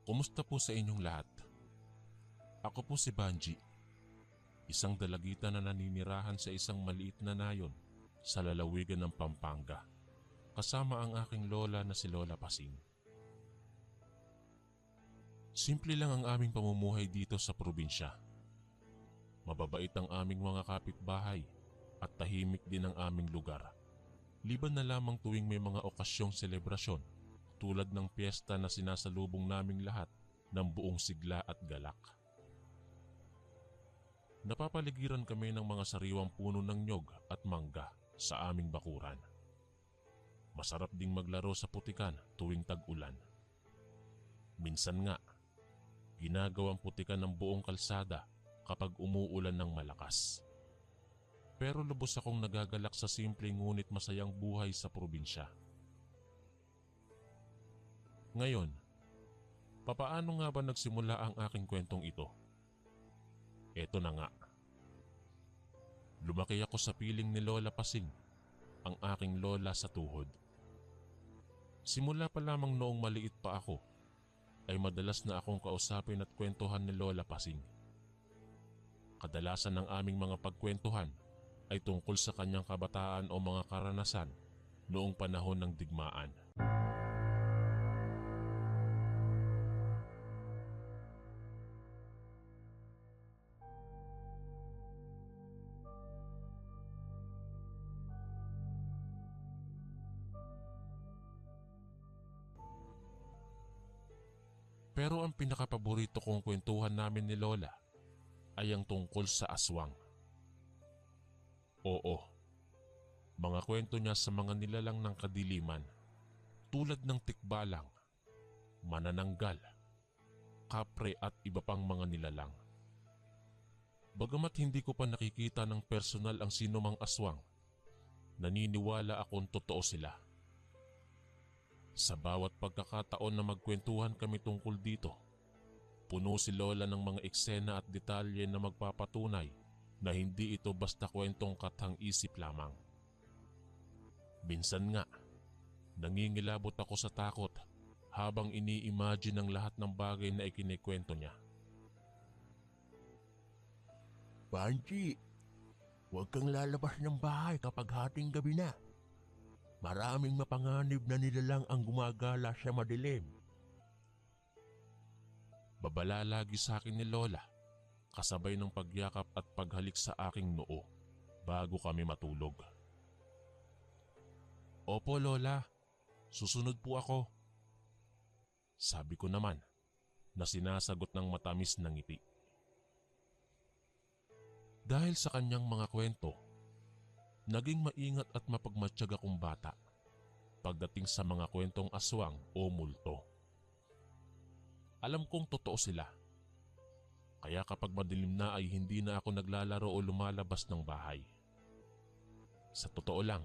Kumusta po sa inyong lahat? Ako po si Banji, isang dalagitan na naninirahan sa isang maliit na nayon sa lalawigan ng Pampanga, kasama ang aking lola na si Lola Pasing. Simple lang ang aming pamumuhay dito sa probinsya. Mababait ang aming mga kapitbahay at tahimik din ang aming lugar. Liban na lamang tuwing may mga okasyong selebrasyon tulad ng piyesta na sinasalubong naming lahat ng buong sigla at galak. Napapaligiran kami ng mga sariwang puno ng nyog at mangga sa aming bakuran. Masarap ding maglaro sa putikan tuwing tag-ulan. Minsan nga, ginagawang putikan ng buong kalsada kapag umuulan ng malakas. Pero lubos akong nagagalak sa simple ngunit masayang buhay sa probinsya. Ngayon, papaano nga ba nagsimula ang aking kwentong ito? Eto na nga. Lumaki ako sa piling ni Lola Pasing, ang aking lola sa tuhod. Simula pa lamang noong maliit pa ako, ay madalas na akong kausapin at kwentuhan ni Lola Pasing. Kadalasan ng aming mga pagkwentuhan ay tungkol sa kanyang kabataan o mga karanasan noong panahon ng digmaan. Pero ang pinakapaborito kong kwentuhan namin ni Lola ay ang tungkol sa aswang. Oo, mga kwento niya sa mga nilalang ng kadiliman tulad ng tikbalang, manananggal, kapre at iba pang mga nilalang. Bagamat hindi ko pa nakikita ng personal ang sinumang aswang, naniniwala akong totoo sila. Sa bawat pagkakataon na magkwentuhan kami tungkol dito, puno si Lola ng mga eksena at detalye na magpapatunay na hindi ito basta kwentong kathang-isip lamang. Minsan nga, nangingilabot ako sa takot habang ini-imagine ang lahat ng bagay na ikinikwento niya. Banji, huwag kang lalabas ng bahay kapag hating gabi na. Maraming mapanganib na nilalang ang gumagala sa madilim. Babala lagi sa akin ni Lola, kasabay ng pagyakap at paghalik sa aking noo bago kami matulog. Opo Lola, susunod po ako. Sabi ko naman na sinasagot ng matamis na ngiti. Dahil sa kanyang mga kwento, naging maingat at mapagmatsyag akong bata pagdating sa mga kwentong aswang o multo. Alam kong totoo sila, kaya kapag madilim na ay hindi na ako naglalaro o lumalabas ng bahay. Sa totoo lang,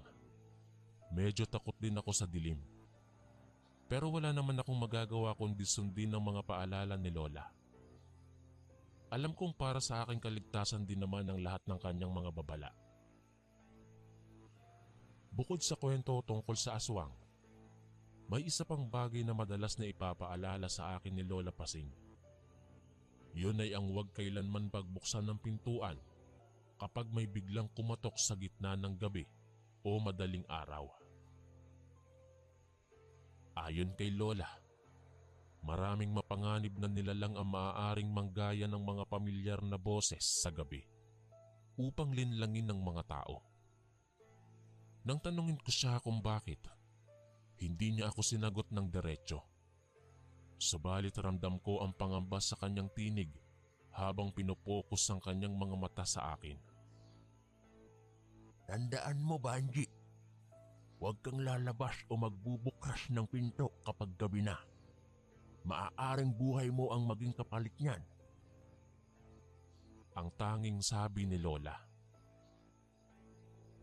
medyo takot din ako sa dilim. Pero wala naman akong magagawa kundi sundin ng mga paalala ni Lola. Alam kong para sa aking kaligtasan din naman ang lahat ng kanyang mga babala. Bukod sa kwento tungkol sa aswang, may isa pang bagay na madalas na ipapaalala sa akin ni Lola Pasing. Yun ay ang huwag kailanman pagbuksan ng pintuan kapag may biglang kumatok sa gitna ng gabi o madaling araw. Ayon kay Lola, maraming mapanganib na nilalang ang maaaring manggaya ng mga pamilyar na boses sa gabi upang linlangin ng mga tao. Nang tanungin ko siya kung bakit, hindi niya ako sinagot ng diretso. Subalit ramdam ko ang pangamba sa kanyang tinig habang pinopokus ang kanyang mga mata sa akin. Tandaan mo, Banji, huwag kang lalabas o magbubukas ng pinto kapag gabi na. Maaaring buhay mo ang maging kapalit niyan. Ang tanging sabi ni Lola.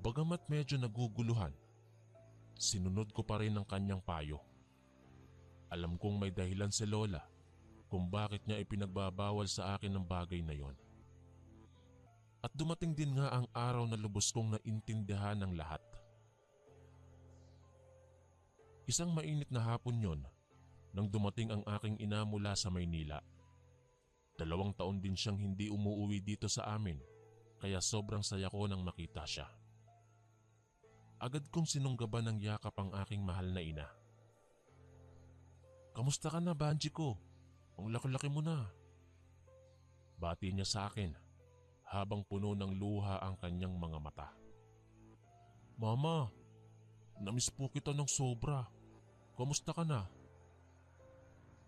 Bagamat medyo naguguluhan, sinunod ko pa rin ang kanyang payo. Alam kong may dahilan si Lola kung bakit niya ipinagbabawal sa akin ang bagay na yon. At dumating din nga ang araw na lubos kong naintindihan ng lahat. Isang mainit na hapon yon nang dumating ang aking ina mula sa Maynila. 2 taon din siyang hindi umuuwi dito sa amin, kaya sobrang saya ko nang makita siya. Agad kong sinunggaban ng yakap ang aking mahal na ina. "Kamusta ka na, Banji ko? Ang laki-laki mo na." Bati niya sa akin habang puno ng luha ang kanyang mga mata. "Mama, namiss po kita ng sobra. Kamusta ka na?"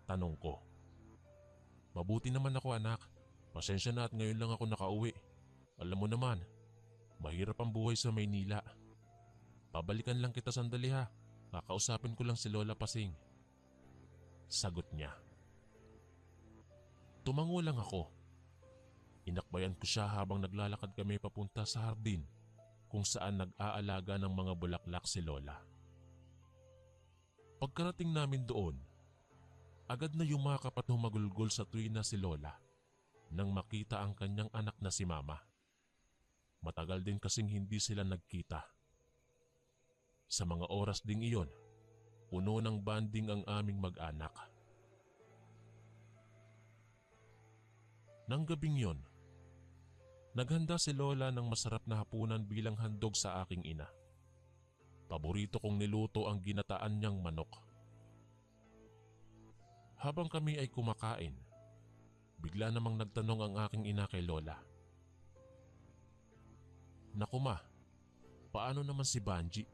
Tanong ko. "Mabuti naman ako, anak. Pasensya na at ngayon lang ako nakauwi. Alam mo naman, mahirap ang buhay sa Maynila. Pabalikan lang kita sandali ha. Kakausapin ko lang si Lola Pasing." Sagot niya. Tumango lang ako. Inakbayan ko siya habang naglalakad kami papunta sa hardin kung saan nag-aalaga ng mga bulaklak si Lola. Pagkarating namin doon, agad na yumakap at humagulgol sa tuwina si Lola nang makita ang kanyang anak na si Mama. Matagal din kasing hindi sila nagkita. Sa mga oras ding iyon, puno ng banding ang aming mag-anak. Nang gabing yon, naghanda si Lola ng masarap na hapunan bilang handog sa aking ina. Paborito kong niluto ang ginataan niyang manok. Habang kami ay kumakain, bigla namang nagtanong ang aking ina kay Lola. "Naku ma, paano naman si Banji?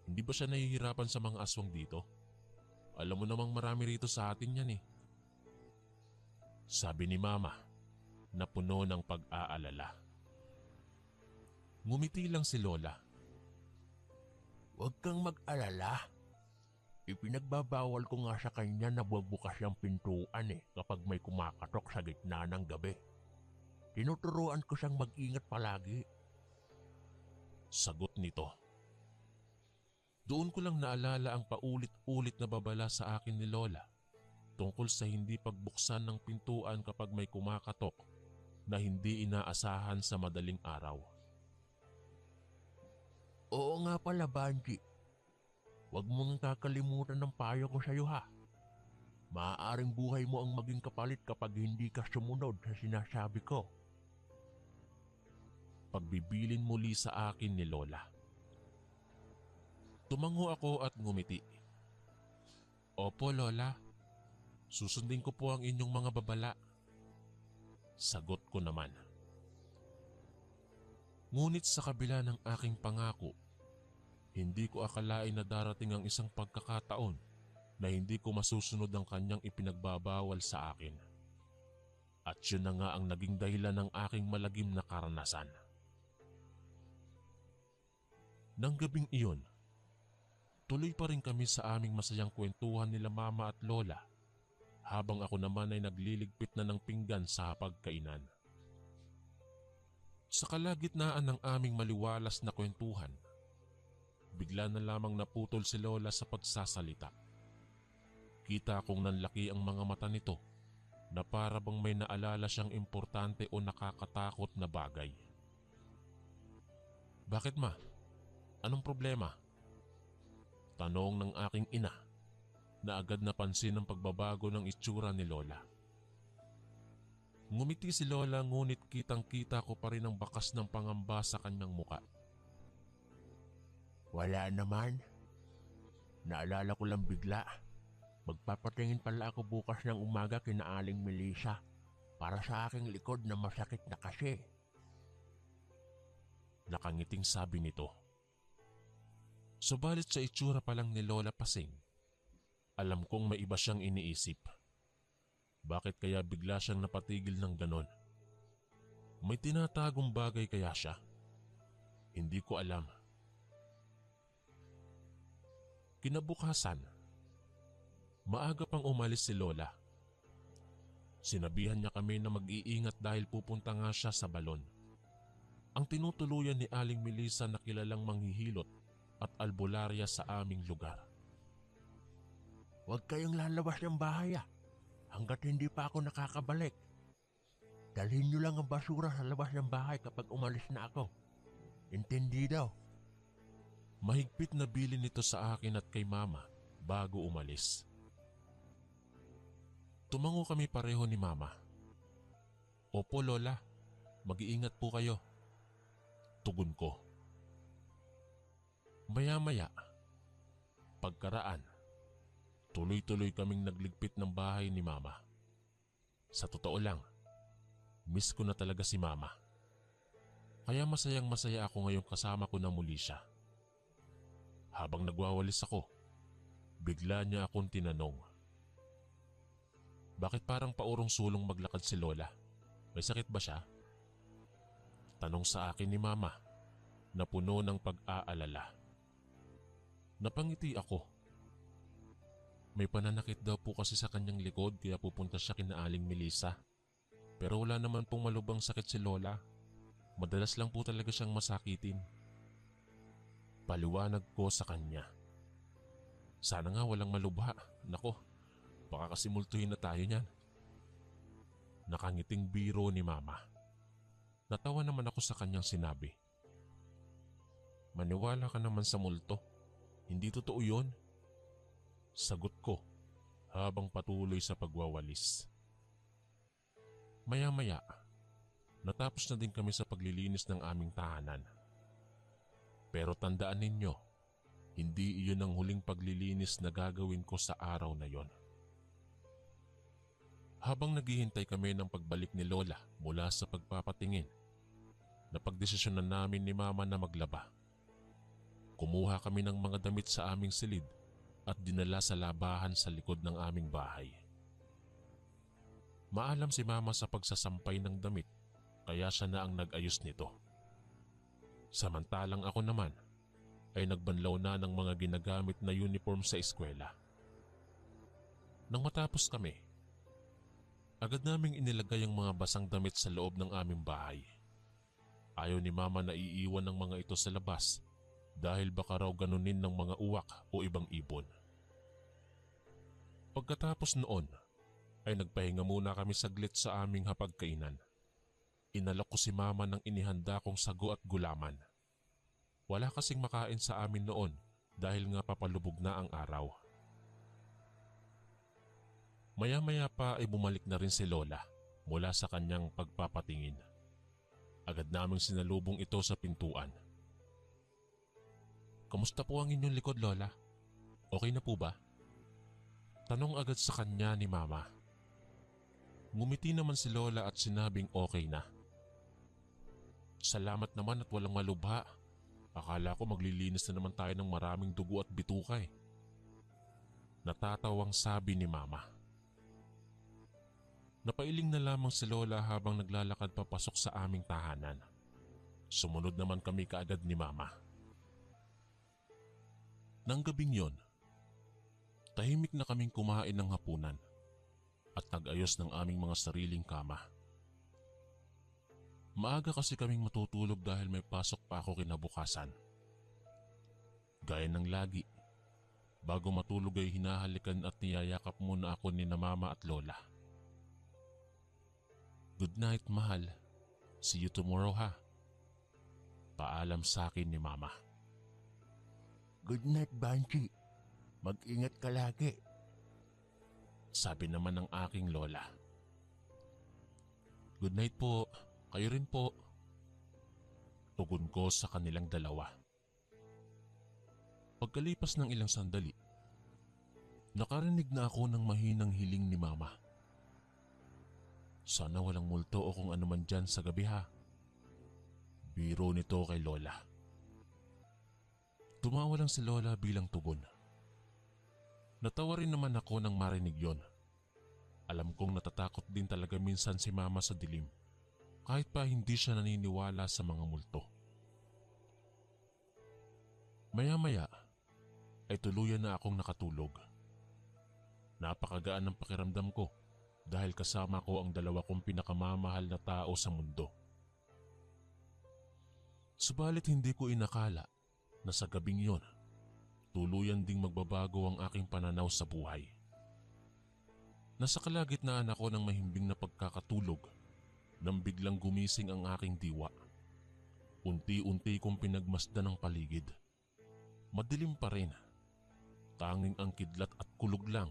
Hindi ba siya nahihirapan sa mga aswang dito? Alam mo namang marami rito sa atin yan eh." Sabi ni Mama na puno ng pag-aalala. Ngumiti lang si Lola. Huwag kang mag-alala. Ipinagbabawal ko nga sa kanya na bukas yung pintuan kapag may kumakatok sa gitna ng gabi. Tinuturuan ko siyang mag-ingat palagi. Sagot nito. Doon ko lang naalala ang paulit-ulit na babala sa akin ni Lola tungkol sa hindi pagbuksan ng pintuan kapag may kumakatok na hindi inaasahan sa madaling araw. Oo nga pala, Banji. Huwag mong kakalimutan ng payo ko sa'yo ha. Maaaring buhay mo ang maging kapalit kapag hindi ka sumunod sa sinasabi ko. Pagbibilin muli sa akin ni Lola. Tumango ako at ngumiti. "Opo, Lola. Susundin ko po ang inyong mga babala." Sagot ko naman. Ngunit sa kabila ng aking pangako, hindi ko akalain na darating ang isang pagkakataon na hindi ko masusunod ang kanyang ipinagbabawal sa akin. At yun na nga ang naging dahilan ng aking malagim na karanasan. Nang gabing iyon, tuloy pa rin kami sa aming masayang kwentuhan nila Mama at Lola habang ako naman ay nagliligpit na ng pinggan sa hapagkainan. Sa kalagitnaan ng aming maliwalas na kwentuhan, bigla na lamang naputol si Lola sa pagsasalita. Kita kong nanlaki ang mga mata nito na para bang may naalala siyang importante o nakakatakot na bagay. "Bakit ma? Anong problema?" Tanong ng aking ina na agad napansin ang pagbabago ng itsura ni Lola. Ngumiti si Lola ngunit kitang-kita ko pa rin ang bakas ng pangamba sa kanyang muka. Wala naman. Naalala ko lang bigla. Magpapatingin pala ako bukas ng umaga kina Aling Melissa para sa aking likod na masakit na kasi. Nakangiting sabi nito. Subalit sa itsura pa lang ni Lola Pasing, alam kong may iba siyang iniisip. Bakit kaya bigla siyang napatigil ng ganon? May tinatagong bagay kaya siya? Hindi ko alam. Kinabukasan, maaga pang umalis si Lola. Sinabihan niya kami na mag-iingat dahil pupunta nga siya sa balon. Ang tinutuluyan ni Aling Melissa na kilalang manghihilot at albularya sa aming lugar. Huwag kayong lalabas ng bahay hanggat hindi pa ako nakakabalik. Dalhin niyo lang ang basura sa labas ng bahay kapag umalis na ako. Intindido? Mahigpit na bilin nito sa akin at kay Mama bago umalis. Tumango kami pareho ni Mama. Opo Lola, mag-iingat po kayo. Tugon ko. Maya-maya, pagkaraan, tuloy-tuloy kaming nagligpit ng bahay ni Mama. Sa totoo lang, miss ko na talaga si Mama. Kaya masayang masaya ako ngayong kasama ko na muli siya. Habang nagwawalis ako, bigla niya akong tinanong. Bakit parang paurong sulong maglakad si Lola? May sakit ba siya? Tanong sa akin ni Mama na puno ng pag-aalala. Napangiti ako. May pananakit daw po kasi sa kanyang likod kaya pupunta siya kina Aling Melissa. Pero wala naman pong malubhang sakit si Lola. Madalas lang po talaga siyang masakitin. Paliwanag ko sa kanya. Sana nga walang malubha. Nako, baka kasi multuhin na tayo niyan. Nakangiting biro ni Mama. Natawa naman ako sa kanyang sinabi. Maniwala ka naman sa multo. Hindi totoo yun. Sagot ko habang patuloy sa pagwawalis. Maya-maya, natapos na din kami sa paglilinis ng aming tahanan. Pero tandaan ninyo, hindi iyon ang huling paglilinis na gagawin ko sa araw na yon. Habang naghihintay kami ng pagbalik ni Lola mula sa pagpapatingin, napagdesisyonan namin ni Mama na maglaba. Kumuha kami ng mga damit sa aming silid at dinala sa labahan sa likod ng aming bahay. Maalam si Mama sa pagsasampay ng damit kaya siya na ang nag-ayos nito. Samantalang ako naman ay nagbanlaw na ng mga ginagamit na uniform sa eskwela. Nang matapos kami, agad naming inilagay ang mga basang damit sa loob ng aming bahay. Ayaw ni Mama na iiwan ng mga ito sa labas dahil baka raw ganunin ng mga uwak o ibang ibon. Pagkatapos noon, ay nagpahinga muna kami saglit sa aming hapagkainan. Inalok ko si Mama ng inihanda kong sago at gulaman. Wala kasing makain sa amin noon dahil nga papalubog na ang araw. Maya-maya pa ay bumalik na rin si Lola mula sa kanyang pagpapatingin. Agad naming sinalubong ito sa pintuan. Kamusta po ang inyong likod, Lola? Okay na po ba? Tanong agad sa kanya ni Mama. Ngumiti naman si Lola at sinabing okay na. Salamat naman at walang malubha. Akala ko maglilinis na naman tayo ng maraming dugo at bituka eh. Natatawang sabi ni Mama. Napailing na lamang si Lola habang naglalakad papasok sa aming tahanan. Sumunod naman kami kaagad ni Mama. Nang gabing yon, tahimik na kaming kumain ng hapunan at nag-ayos ng aming mga sariling kama. Maaga kasi kaming matutulog dahil may pasok pa ako kinabukasan. Gaya ng lagi, bago matulog ay hinahalikan at niyayakap muna ako ni na Mama at Lola. Good night, mahal. See you tomorrow, ha? Paalam sa akin ni Mama. Good night, Banshee. Mag-ingat ka lagi. Sabi naman ng aking Lola. Good night po. Kayo rin po. Tugon ko sa kanilang dalawa. Pagkalipas ng ilang sandali, nakarinig na ako ng mahinang hiling ni Mama. Sana walang multo o kung ano man dyan sa gabi, ha? Biro nito kay Lola. Tumawa lang si Lola bilang tugon. Natawa rin naman ako nang marinig yon. Alam kong natatakot din talaga minsan si Mama sa dilim, kahit pa hindi siya naniniwala sa mga multo. Maya-maya ay tuluyan na akong nakatulog. Napakagaan ng pakiramdam ko dahil kasama ko ang dalawa kong pinakamamahal na tao sa mundo. Subalit hindi ko inakala na sa gabing yon, tuluyan ding magbabago ang aking pananaw sa buhay. Nasa kalagitnaan ako ng mahimbing na pagkakatulog nang biglang gumising ang aking diwa. Unti-unti kong pinagmasdan ang paligid. Madilim pa rin. Tanging ang kidlat at kulog lang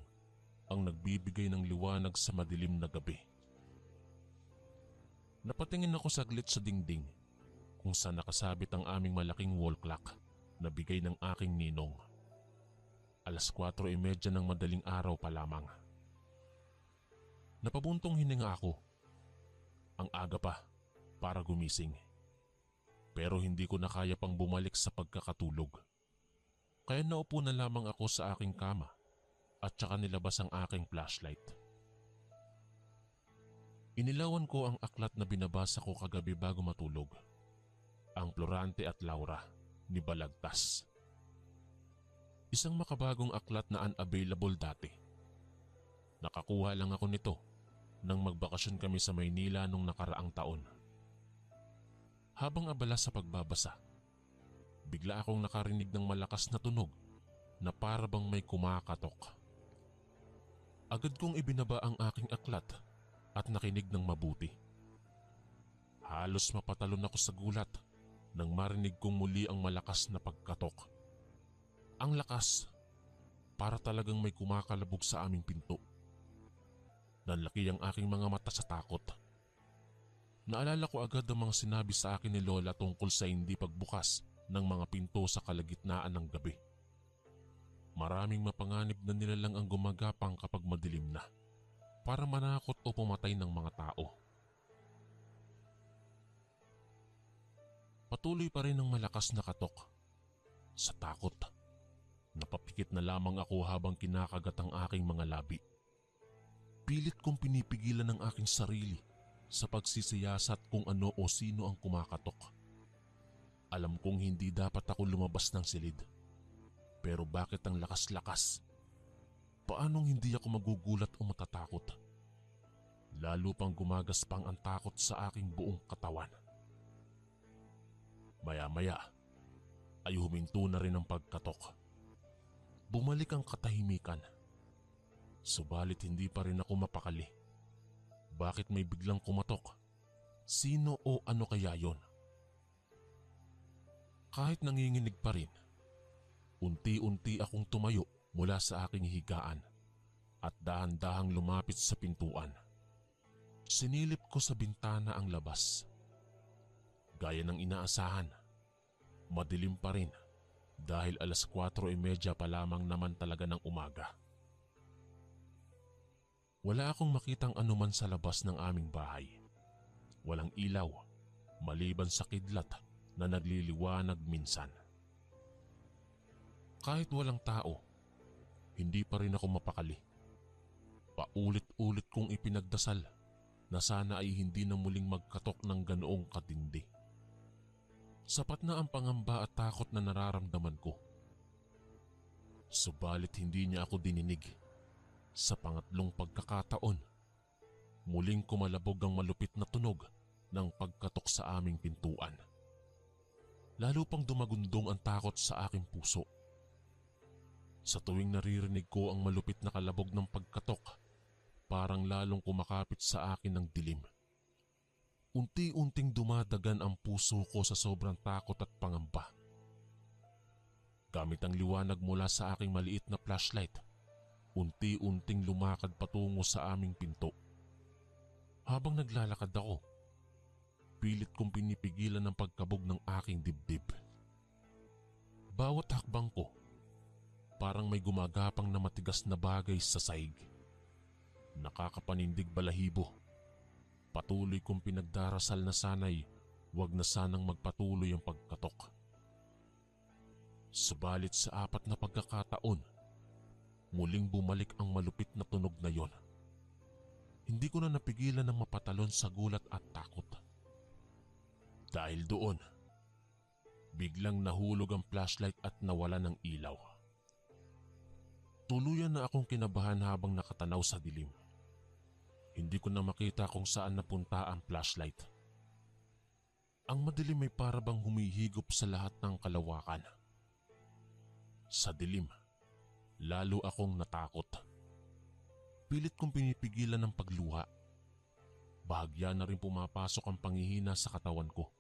ang nagbibigay ng liwanag sa madilim na gabi. Napatingin ako saglit sa dingding kung saan nakasabit ang aming malaking wall clock na bigay ng aking ninong. 4:30 ng madaling araw pa lamang. Napabuntong hininga ako. Ang aga pa para gumising. Pero hindi ko na kaya pang bumalik sa pagkakatulog. Kaya naupo na lamang ako sa aking kama at saka nilabas ang aking flashlight. Inilawan ko ang aklat na binabasa ko kagabi bago matulog. Ang Florante at Laura ni Balagtas. Isang makabagong aklat na unavailable dati. Nakakuha lang ako nito nang magbakasyon kami sa Maynila nung nakaraang taon. Habang abala sa pagbabasa, bigla akong nakarinig ng malakas na tunog na para bang may kumakatok. Agad kong ibinaba ang aking aklat at nakinig ng mabuti. Halos mapatalon ako sa gulat nang marinig kong muli ang malakas na pagkatok. Ang lakas, para talagang may kumakalabog sa aming pinto. Nanlaki ang aking mga mata sa takot. Naalala ko agad ang mga sinabi sa akin ni Lola tungkol sa hindi pagbukas ng mga pinto sa kalagitnaan ng gabi. Maraming mapanganib na nilalang ang gumagapang kapag madilim na para manakot o pumatay ng mga tao. Patuloy pa rin ang malakas na katok. Sa takot, napapikit na lamang ako habang kinakagat ang aking mga labi. Pilit kong pinipigilan ang aking sarili sa pagsisiyasat kung ano o sino ang kumakatok. Alam kong hindi dapat ako lumabas ng silid. Pero bakit ang lakas-lakas? Paanong hindi ako magugulat o matatakot? Lalo pang gumagaspang ang takot sa aking buong katawan. Maya-maya ay huminto na rin ang pagkatok. Bumalik ang katahimikan. Subalit hindi pa rin ako mapakali. Bakit may biglang kumatok? Sino o ano kaya yon? Kahit nanginginig pa rin, unti-unti akong tumayo mula sa aking higaan at dahan-dahang lumapit sa pintuan. Sinilip ko sa bintana ang labas. Gaya ng inaasahan, madilim pa rin dahil 4:30 pa lamang naman talaga ng umaga. Wala akong makitang anuman sa labas ng aming bahay. Walang ilaw, maliban sa kidlat na nagliliwanag minsan. Kahit walang tao, hindi pa rin ako mapakali. Paulit-ulit kong ipinagdasal na sana ay hindi na muling magkatok ng ganoong katindi. Sapat na ang pangamba at takot na nararamdaman ko. Subalit hindi niya ako dininig. Sa pangatlong pagkakataon, muling kumalabog ang malupit na tunog ng pagkatok sa aming pintuan. Lalo pang dumagundong ang takot sa aking puso. Sa tuwing naririnig ko ang malupit na kalabog ng pagkatok, parang lalong kumakapit sa akin ng dilim. Unti-unting dumadagan ang puso ko sa sobrang takot at pangamba. Gamit ang liwanag mula sa aking maliit na flashlight, unti-unting lumakad patungo sa aming pinto. Habang naglalakad ako, pilit kong pinipigilan ang pagkabog ng aking dibdib. Bawat hakbang ko, parang may gumagapang na matigas na bagay sa saig. Nakakapanindig balahibo. Patuloy kong pinagdarasal na sana'y wag na sanang magpatuloy ang pagkatok. Subalit sa 4 na pagkakataon, muling bumalik ang malupit na tunog na yon. Hindi ko na napigilan ng mapatalon sa gulat at takot. Dahil doon, biglang nahulog ang flashlight at nawala ng ilaw. Tuluyan na akong kinabahan habang nakatanaw sa dilim. Hindi ko na makita kung saan napunta ang flashlight. Ang madilim ay parabang humihigop sa lahat ng kalawakan. Sa dilim, lalo akong natakot. Pilit kong pinipigilan ang pagluha. Bahagya na rin pumapasok ang panghihina sa katawan ko.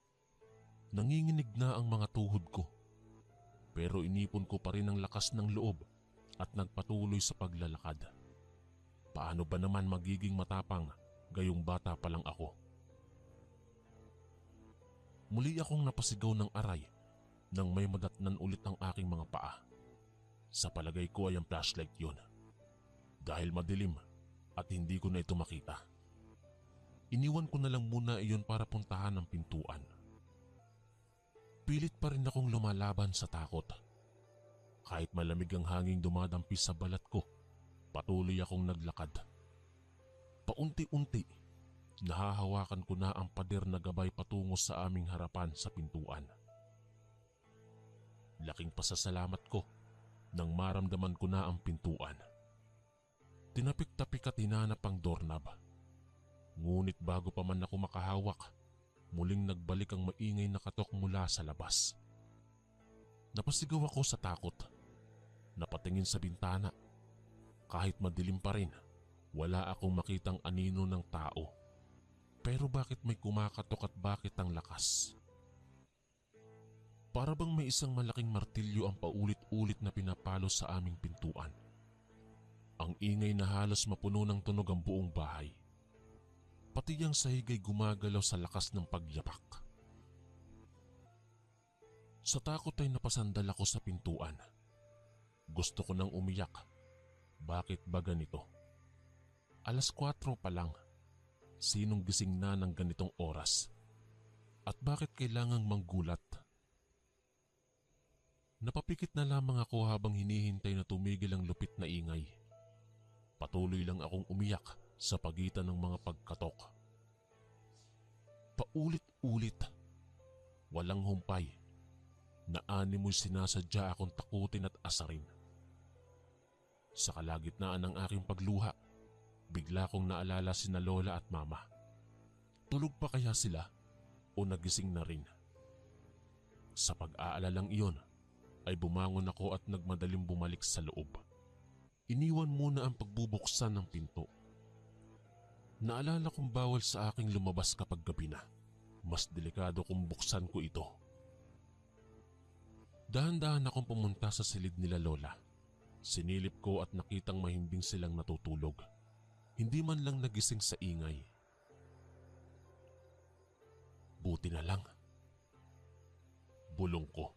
Nanginginig na ang mga tuhod ko. Pero inipon ko pa rin ang lakas ng loob at nagpatuloy sa paglalakad. Paano ba naman magiging matapang gayong bata pa lang ako? Muli akong napasigaw ng aray nang may madatnan ulit ang aking mga paa. Sa palagay ko ay ang flashlight yun. Dahil madilim at hindi ko na ito makita. Iniwan ko na lang muna iyon para puntahan ang pintuan. Pilit pa rin akong lumalaban sa takot. Kahit malamig ang hanging dumadampi sa balat ko, patuloy akong naglakad. Paunti-unti, nahahawakan ko na ang pader na gabay patungo sa aming harapan sa pintuan. Laking pasasalamat ko nang maramdaman ko na ang pintuan. Tinapik-tapik at hinanap ang doorknob. Ngunit bago pa man ako makahawak, muling nagbalik ang maingay na katok mula sa labas. Napasigaw ako sa takot. Napatingin sa bintana. Kahit madilim pa rin, wala akong makitang anino ng tao. Pero bakit may kumakatok at bakit ang lakas? Para bang may isang malaking martilyo ang paulit-ulit na pinapalo sa aming pintuan. Ang ingay na halos mapuno ng tunog ang buong bahay. Pati ang sahig ay gumagalaw sa lakas ng pagyapak. Sa takot ay napasandal ako sa pintuan. Gusto ko nang umiyak. Bakit ba ganito? 4:00 pa lang. Sinong gising na ng ganitong oras? At bakit kailangang manggulat? Napapikit na lamang ako habang hinihintay na tumigil ang lupit na ingay. Patuloy lang akong umiyak sa pagitan ng mga pagkatok. Paulit-ulit, walang humpay, na animoy sinasadya akong takutin at asarin. Sa kalagitnaan ng aking pagluha, bigla kong naalala sina Lola at Mama. Tulog pa kaya sila o nagising na rin? Sa pag-aalalang iyon, ay bumangon ako at nagmadaling bumalik sa loob. Iniwan muna ang pagbubuksan ng pinto. Naalala kong bawal sa aking lumabas kapag gabi na. Mas delikado kung buksan ko ito. Dahan-dahan akong pumunta sa silid nila Lola. Sinilip ko at nakitang mahimbing silang natutulog. Hindi man lang nagising sa ingay. Buti na lang. Bulong ko.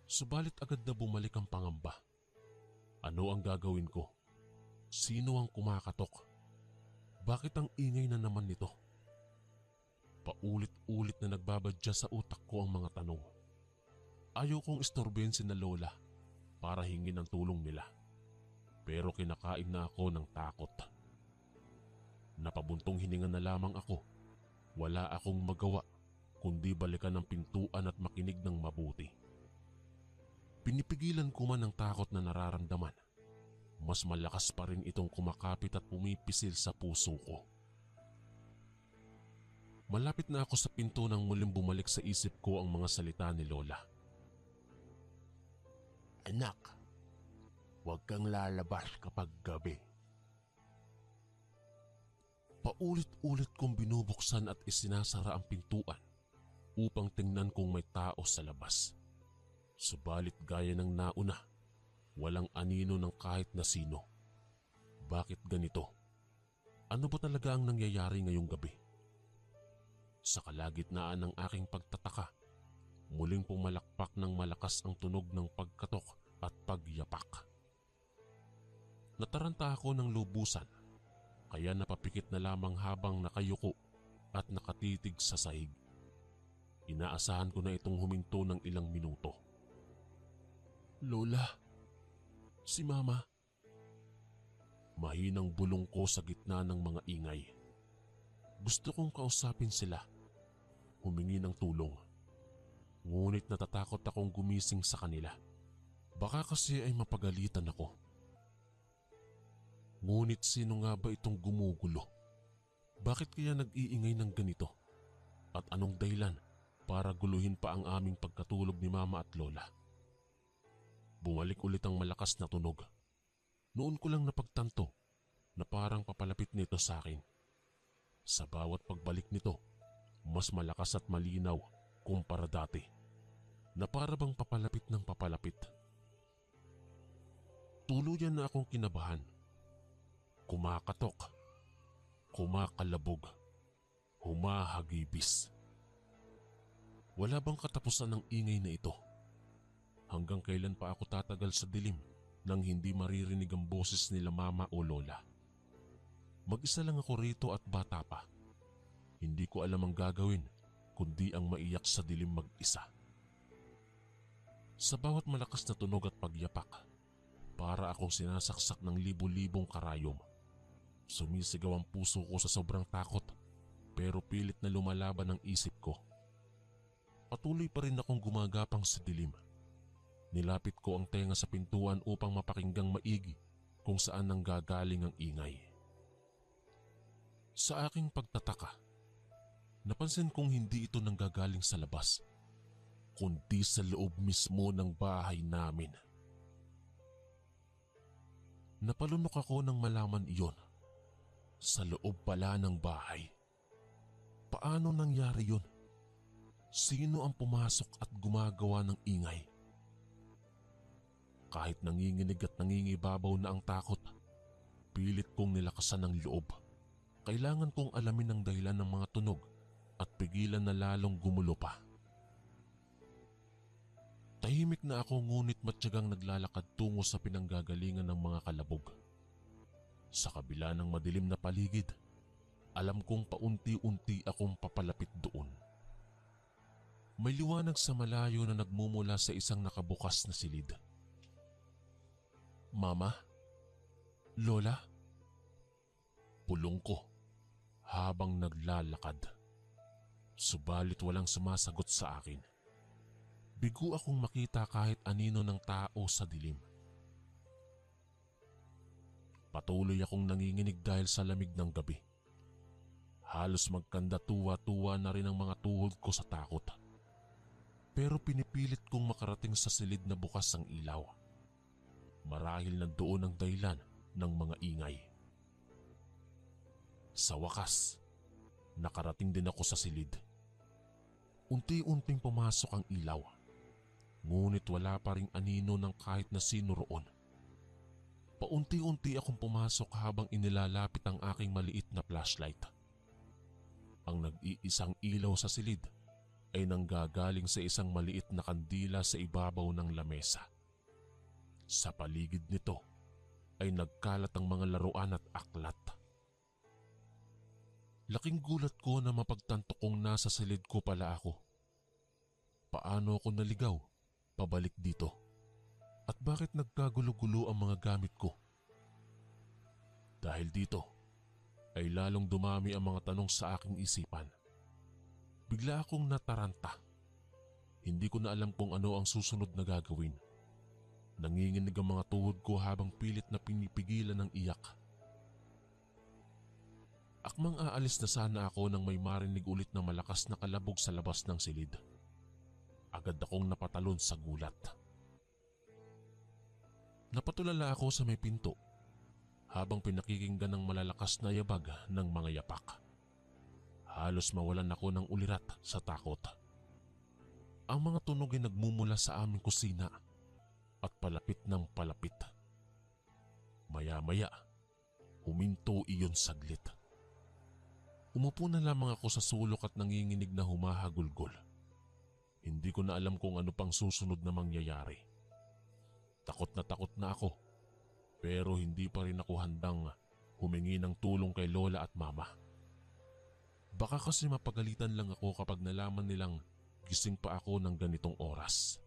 Subalit agad na bumalik ang pangamba. Ano ang gagawin ko? Sino ang kumakatok? Bakit ang ingay na naman nito? Paulit-ulit na nagbabadya sa utak ko ang mga tanong. Ayaw kong istorbohin sina Lola para hingin ang tulong nila. Pero kinakain na ako ng takot. Napabuntong hininga na lamang ako. Wala akong magawa kundi balikan ang pintuan at makinig ng mabuti. Pinipigilan ko man ang takot na nararamdaman. Mas malakas pa rin itong kumakapit at pumipisil sa puso ko. Malapit na ako sa pinto nang muling bumalik sa isip ko ang mga salita ni Lola. Anak, huwag kang lalabas kapag gabi. Paulit-ulit kong binubuksan at isinasara ang pintuan upang tingnan kung may tao sa labas. Subalit gaya ng nauna, walang anino ng kahit na sino. Bakit ganito? Ano ba talaga ang nangyayari ngayong gabi? Sa kalagitnaan ng aking pagtataka, muling pumalakpak ng malakas ang tunog ng pagkatok at pagyapak. Nataranta ako ng lubusan, kaya napapikit na lamang habang nakayuko at nakatitig sa sahig. Inaasahan ko na itong huminto ng ilang minuto. Lola, si Mama. Mahinang bulong ko sa gitna ng mga ingay. Gusto kong kausapin sila, humingi ng tulong. Ngunit natatakot akong gumising sa kanila. Baka kasi ay mapagalitan ako. Ngunit sino nga ba itong gumugulo? Bakit kaya nag-iingay ng ganito? At anong dahilan para guluhin pa ang aming pagkatulog ni Mama at Lola? Bumalik ulit ang malakas na tunog. Noon ko lang napagtanto na parang papalapit nito sa akin. Sa bawat pagbalik nito, mas malakas at malinaw kumpara dati, na para bang papalapit ng papalapit. Tuluyan na akong kinabahan. Kumakatok, kumakalabog, humahagibis. Wala bang katapusan ng ingay na ito? Hanggang kailan pa ako tatagal sa dilim nang hindi maririnig ang boses nila mama o lola? Mag-isa lang ako rito at bata pa. Hindi ko alam ang gagawin kundi ang maiyak sa dilim mag-isa. Sa bawat malakas na tunog at pagyapak, para akong sinasaksak ng libu-libong karayom. Sumisigaw ang puso ko sa sobrang takot, pero pilit na lumalaban ang isip ko. Patuloy pa rin akong gumagapang sa dilim. Nilapit ko ang tenga sa pintuan upang mapakinggang maigi kung saan nanggagaling ang ingay. Sa aking pagtataka, napansin kong hindi ito nanggagaling sa labas, kundi sa loob mismo ng bahay namin. Napalunok ako nang malaman iyon. Sa loob pala ng bahay. Paano nangyari yun? Sino ang pumasok at gumagawa ng ingay? Kahit nanginginig at nangingibabaw na ang takot, pilit kong nilakasan ang loob. Kailangan kong alamin ang dahilan ng mga tunog at pigilan na lalong gumulo pa. Tahimik na ako ngunit matyagang naglalakad tungo sa pinanggagalingan ng mga kalabog. Sa kabila ng madilim na paligid, alam kong paunti-unti akong papalapit doon. May liwanag sa malayo na nagmumula sa isang nakabukas na silid. Mama? Lola? Pulong ko habang naglalakad. Subalit walang sumasagot sa akin. Bigo akong makita kahit anino ng tao sa dilim. Patuloy akong nanginginig dahil sa lamig ng gabi. Halos magkanda-tuwa-tuwa na rin ang mga tuhod ko sa takot. Pero pinipilit kong makarating sa silid na bukas ang ilaw. Marahil nandoon ang dahilan ng mga ingay. Sa wakas, nakarating din ako sa silid. Unti-unting pumasok ang ilaw. Ngunit wala pa ring anino ng kahit na sino roon. Paunti-unti akong pumasok habang inilalapit ang aking maliit na flashlight. Ang nag-iisang ilaw sa silid ay nanggagaling sa isang maliit na kandila sa ibabaw ng lamesa. Sa paligid nito ay nagkalat ang mga laruan at aklat. Laking gulat ko na mapagtanto kong nasa silid ko pala ako. Paano ako naligaw pabalik dito? At bakit nagkagulo-gulo ang mga gamit ko? Dahil dito ay lalong dumami ang mga tanong sa aking isipan. Bigla akong nataranta. Hindi ko na alam kung ano ang susunod na gagawin. Nanginginig ang mga tuhod ko habang pilit na pinipigilan ng iyak. Akmang aalis na sana ako nang may marinig ulit na malakas na kalabog sa labas ng silid. Agad akong napatalon sa gulat. Napatulala ako sa may pinto habang pinakikinggan ng malalakas na yabag ng mga yapak. Halos mawalan ako ng ulirat sa takot. Ang mga tunog ay nagmumula sa aming kusina at palapit ng palapit. Maya-maya, huminto iyon saglit. Umupo na lamang ako sa sulok at nanginginig na humahagulgol. Hindi ko na alam kung ano pang susunod na mangyayari. Takot na ako, pero hindi pa rin ako handang humingi ng tulong kay Lola at Mama. Baka kasi mapagalitan lang ako kapag nalaman nilang gising pa ako ng ganitong oras.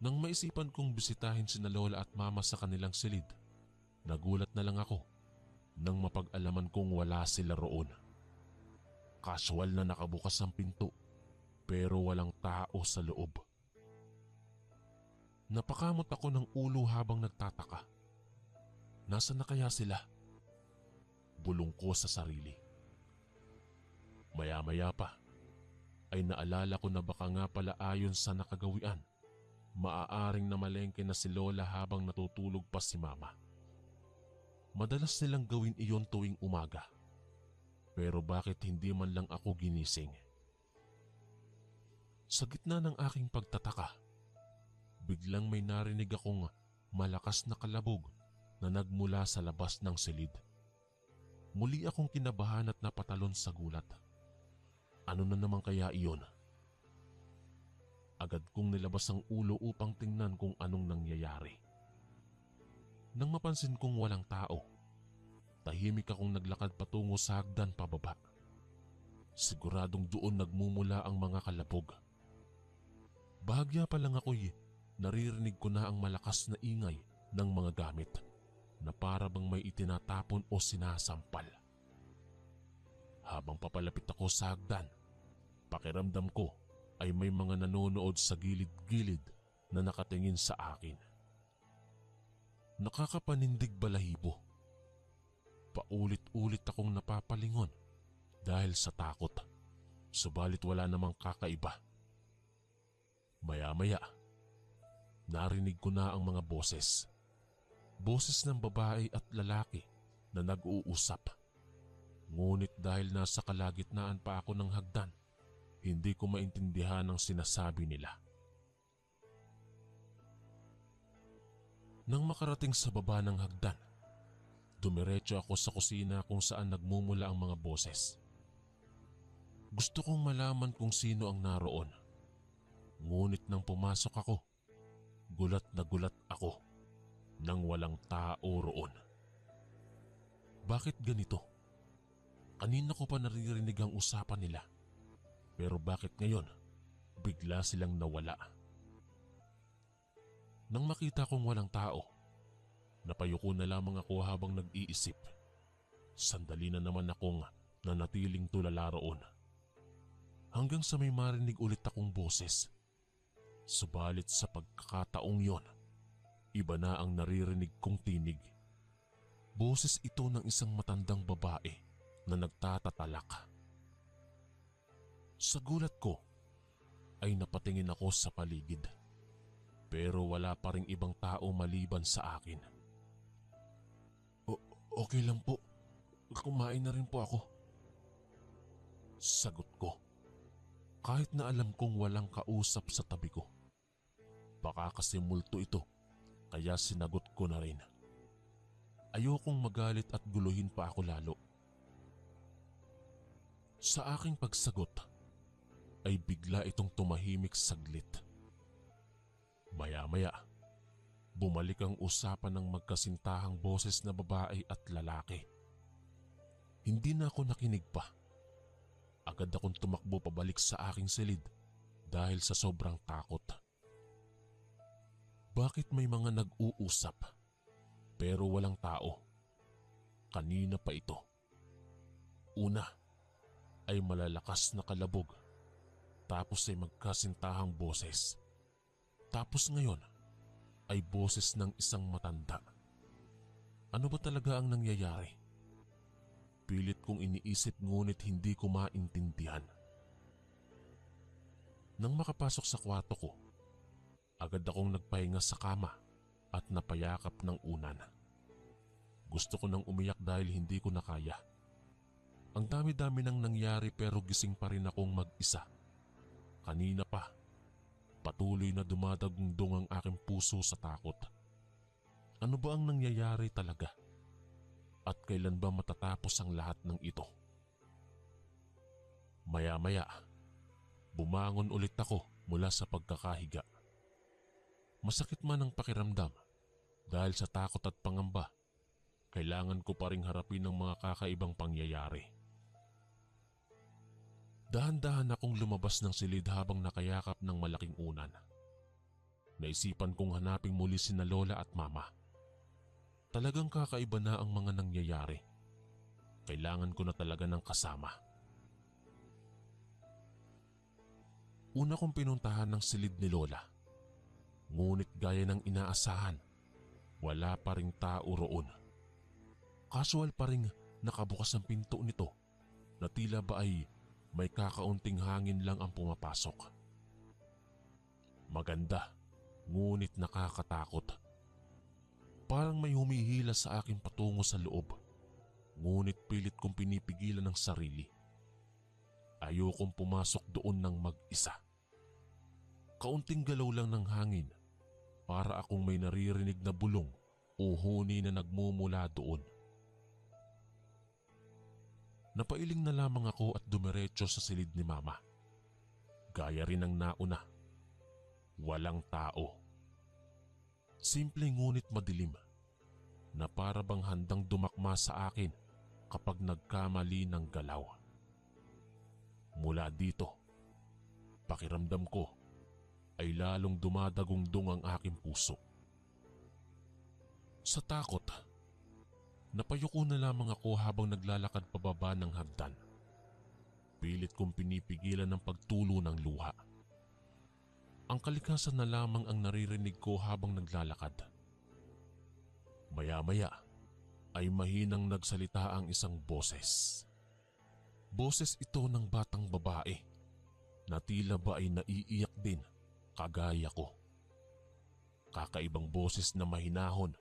Nang maisipan kong bisitahin sina Lola at Mama sa kanilang silid, nagulat na lang ako nang mapag-alaman kong wala sila roon. Casual na nakabukas ang pinto, pero walang tao sa loob. Napakamot ako ng ulo habang nagtataka. Nasaan na kaya sila? Bulong ko sa sarili. Maya-maya pa ay naalala ko na baka nga pala ayon sa nakagawian, maaaring namalengke na si Lola habang natutulog pa si Mama. Madalas nilang gawin iyon tuwing umaga. Pero bakit hindi man lang ako ginising? Sa gitna ng aking pagtataka, biglang may narinig akong malakas na kalabog na nagmula sa labas ng silid. Muli akong kinabahan at napatalon sa gulat. Ano na naman kaya iyon? Agad kong nilabas ang ulo upang tingnan kung anong nangyayari. Nang mapansin kong walang tao, tahimik akong naglakad patungo sa hagdan pababa. Siguradong doon nagmumula ang mga kalabog. Bahagya pa lang ako'y naririnig ko na ang malakas na ingay ng mga gamit na para bang may itinatapon o sinasampal. Habang papalapit ako sa hagdan, pakiramdam ko ay may mga nanonood sa gilid-gilid na nakatingin sa akin. Nakakapanindig balahibo. Paulit-ulit akong napapalingon dahil sa takot, subalit wala namang kakaiba. Maya-maya, narinig ko na ang mga boses. Boses ng babae at lalaki na nag-uusap. Ngunit dahil nasa kalagitnaan pa ako ng hagdan, hindi ko maintindihan ang sinasabi nila. Nang makarating sa baba ng hagdan, dumiretso ako sa kusina kung saan nagmumula ang mga boses. Gusto kong malaman kung sino ang naroon. Ngunit nang pumasok ako, gulat na gulat ako nang walang tao roon. Bakit ganito? Kanina ko pa naririnig ang usapan nila. Pero bakit ngayon, bigla silang nawala? Nang makita kong walang tao, napayuko na lamang ako habang nag-iisip. Sandali na naman akong nanatiling tulala roon. Hanggang sa may marinig ulit akong boses. Subalit sa pagkakataong yon, iba na ang naririnig kong tinig. Boses ito ng isang matandang babae na nagtatatalak. Sa gulat ko, ay napatingin ako sa paligid. Pero wala pa ring ibang tao maliban sa akin. Okay lang po. Kumain na rin po ako. Sagot ko. Kahit na alam kong walang kausap sa tabi ko. Baka kasi multo ito, kaya sinagot ko na rin. Ayokong magalit at guluhin pa ako lalo. Sa aking pagsagot, ay bigla itong tumahimik saglit. Maya-maya, bumalik ang usapan ng magkasintahang boses na babae at lalaki. Hindi na ako nakinig pa. Agad akong tumakbo pabalik sa aking silid dahil sa sobrang takot. Bakit may mga nag-uusap pero walang tao? Kanina pa ito. Una ay malalakas na kalabog, tapos ay magkasintahang boses. Tapos ngayon ay boses ng isang matanda. Ano ba talaga ang nangyayari? Pilit kong iniisip ngunit hindi ko maintindihan. Nang makapasok sa kwarto ko, agad akong nagpahinga sa kama at napayakap ng unan. Gusto ko nang umiyak dahil hindi ko na kaya. Ang dami-dami nang nangyari pero gising pa rin akong mag-isa. Kanina pa, patuloy na dumadagundong ang aking puso sa takot. Ano ba ang nangyayari talaga? At kailan ba matatapos ang lahat ng ito? Maya-maya, bumangon ulit ako mula sa pagkakahiga. Masakit man ang pakiramdam dahil sa takot at pangamba, kailangan ko pa ring harapin ang mga kakaibang pangyayari. Dahan-dahan akong lumabas ng silid habang nakayakap ng malaking unan. Naisipan kong hanaping muli sina Lola at Mama. Talagang kakaiba na ang mga nangyayari. Kailangan ko na talaga ng kasama. Una kong pinuntahan ng silid ni Lola. Ngunit gaya ng inaasahan, wala pa ring tao roon. Casual pa ring nakabukas ang pinto nito na tila ba ay may kakaunting hangin lang ang pumapasok. Maganda, ngunit nakakatakot. Parang may humihila sa akin patungo sa loob, ngunit pilit kong pinipigilan ng sarili. Ayokong pumasok doon ng mag-isa. Kaunting galaw lang ng hangin, para akong may naririnig na bulong uhuni na nagmumula doon. Napailing na lamang ako at dumiretso sa silid ni Mama. Gaya rin ng nauna. Walang tao. Simple ngunit madilim na para bang handang dumakma sa akin kapag nagkamali ng galaw. Mula dito, pakiramdam ko ay lalong dumadagundong ang aking puso. Sa takot, napayuko na lamang ako habang naglalakad pababa ng hagdan. Pilit kong pinipigilan ng pagtulo ng luha. Ang kalikasan na lamang ang naririnig ko habang naglalakad. Maya-maya ay mahinang nagsalita ang isang boses. Boses ito ng batang babae na tila ba ay naiiyak din kagaya ko. Kakaibang boses na mahinahon,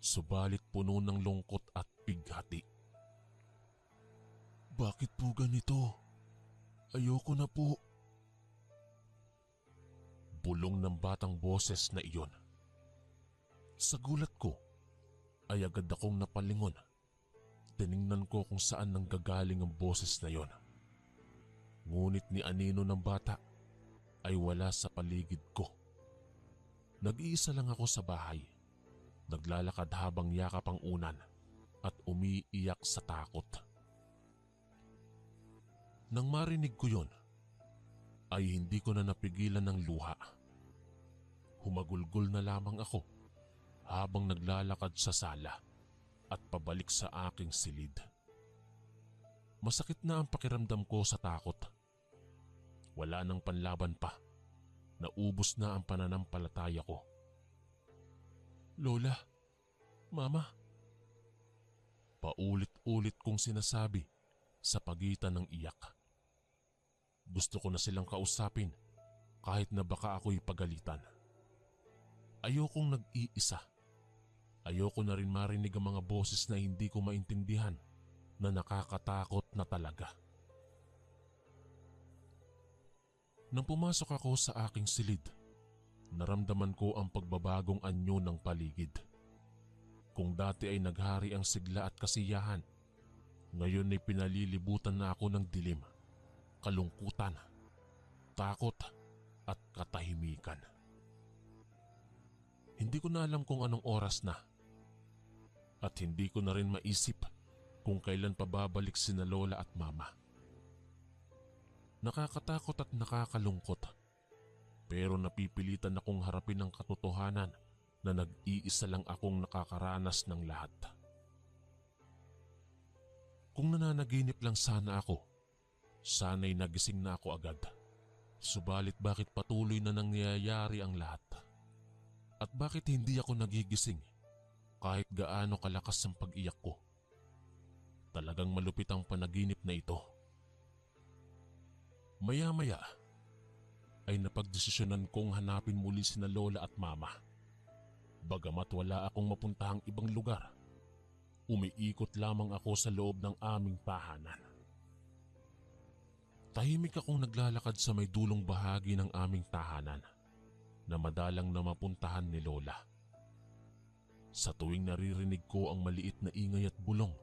subalit puno ng lungkot at bighati. "Bakit po ganito? Ayoko na po." Bulong ng batang boses na iyon. Sa gulat ko, ay agad akong napalingon. Tiningnan ko kung saan nanggagaling ang boses na iyon. Ngunit ni anino ng bata ay wala sa paligid ko. Nag-iisa lang ako sa bahay. Naglalakad habang yakap ang unan at umiiyak sa takot. Nang marinig ko yon, ay hindi ko na napigilan ng luha. Humagulgol na lamang ako habang naglalakad sa sala at pabalik sa aking silid. Masakit na ang pakiramdam ko sa takot. Wala nang panlaban pa. Naubos na ang pananampalataya ko. "Lola, Mama." Paulit-ulit kong sinasabi sa pagitan ng iyak. Gusto ko na silang kausapin kahit na baka ako'y pagalitan. Ayokong nag-iisa. Ayoko na rin marinig ang mga boses na hindi ko maintindihan na nakakatakot na talaga. Nang pumasok ako sa aking silid, naramdaman ko ang pagbabagong anyo ng paligid. Kung dati ay naghari ang sigla at kasiyahan, ngayon ay pinalilibutan na ako ng dilim, kalungkutan, takot at katahimikan. Hindi ko na alam kung anong oras na at hindi ko na rin maisip kung kailan pa babalik sina Lola at Mama. Nakakatakot at nakakalungkot, pero napipilitan akong harapin ang katotohanan na nag-iisa lang akong nakakaranas ng lahat. Kung nananaginip lang sana ako, sana'y nagising na ako agad. Subalit bakit patuloy na nangyayari ang lahat? At bakit hindi ako nagigising kahit gaano kalakas ang pag-iyak ko? Talagang malupit ang panaginip na ito. Maya-maya ay napagdesisyonan kong hanapin muli sina Lola at Mama. Bagamat wala akong mapuntahang ibang lugar, umiikot lamang ako sa loob ng aming tahanan. Tahimik akong naglalakad sa may dulong bahagi ng aming tahanan na madalang na mapuntahan ni Lola. Sa tuwing naririnig ko ang maliit na ingay at bulong,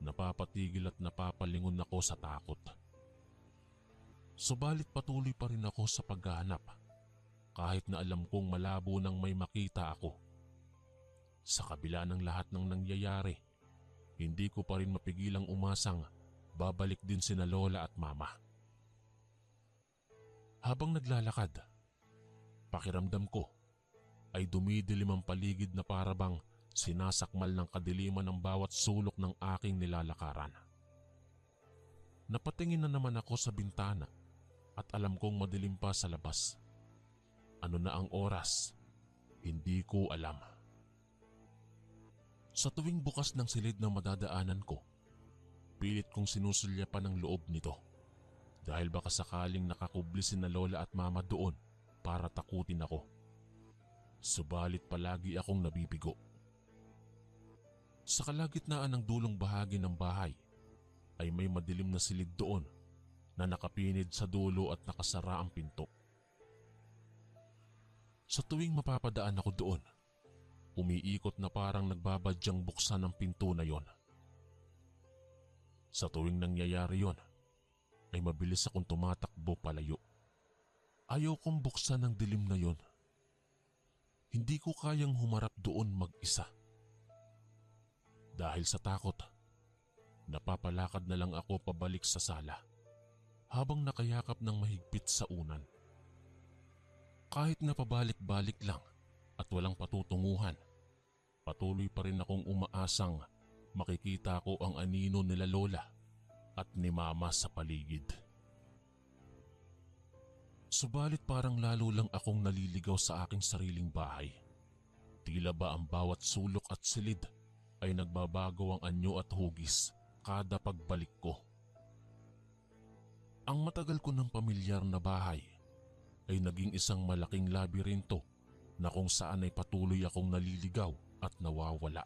napapatigil at napapalingon ako sa takot. Subalit patuloy pa rin ako sa paghahanap kahit na alam kong malabo nang may makita ako. Sa kabila ng lahat ng nangyayari, hindi ko pa rin mapigilang umasang babalik din sina Lola at Mama. Habang naglalakad, pakiramdam ko ay dumidilim ang paligid na parabang sinasakmal ng kadiliman ng bawat sulok ng aking nilalakaran. Napatingin na naman ako sa bintana at alam kong madilim pa sa labas. Ano na ang oras? Hindi ko alam. Sa tuwing bukas ng silid na madadaanan ko, pilit kong sinusulyapan ang loob nito dahil baka sakaling nakakubli sina Lola at Mama doon para takutin ako. Subalit palagi akong nabibigo. Sa kalagitnaan ng dulong bahagi ng bahay ay may madilim na silid doon na nakapinid sa dulo at nakasara ang pinto. Sa tuwing mapapadaan ako doon, umiikot na parang nagbabadyang buksan ang pinto na yon. Sa tuwing nangyayari yon, ay mabilis akong tumatakbo palayo. Ayaw kong buksan ang dilim na yon. Hindi ko kayang humarap doon mag-isa. Dahil sa takot, napapalakad na lang ako pabalik sa sala habang nakayakap ng mahigpit sa unan. Kahit na pabalik-balik lang at walang patutunguhan, patuloy pa rin akong umaasang makikita ko ang anino nila lola at ni mama sa paligid. Subalit parang lalo lang akong naliligaw sa aking sariling bahay. Tila ba ang bawat sulok at silid ay nagbabago ang anyo at hugis kada pagbalik ko. Ang matagal ko ng pamilyar na bahay ay naging isang malaking labirinto na kung saan ay patuloy akong naliligaw at nawawala.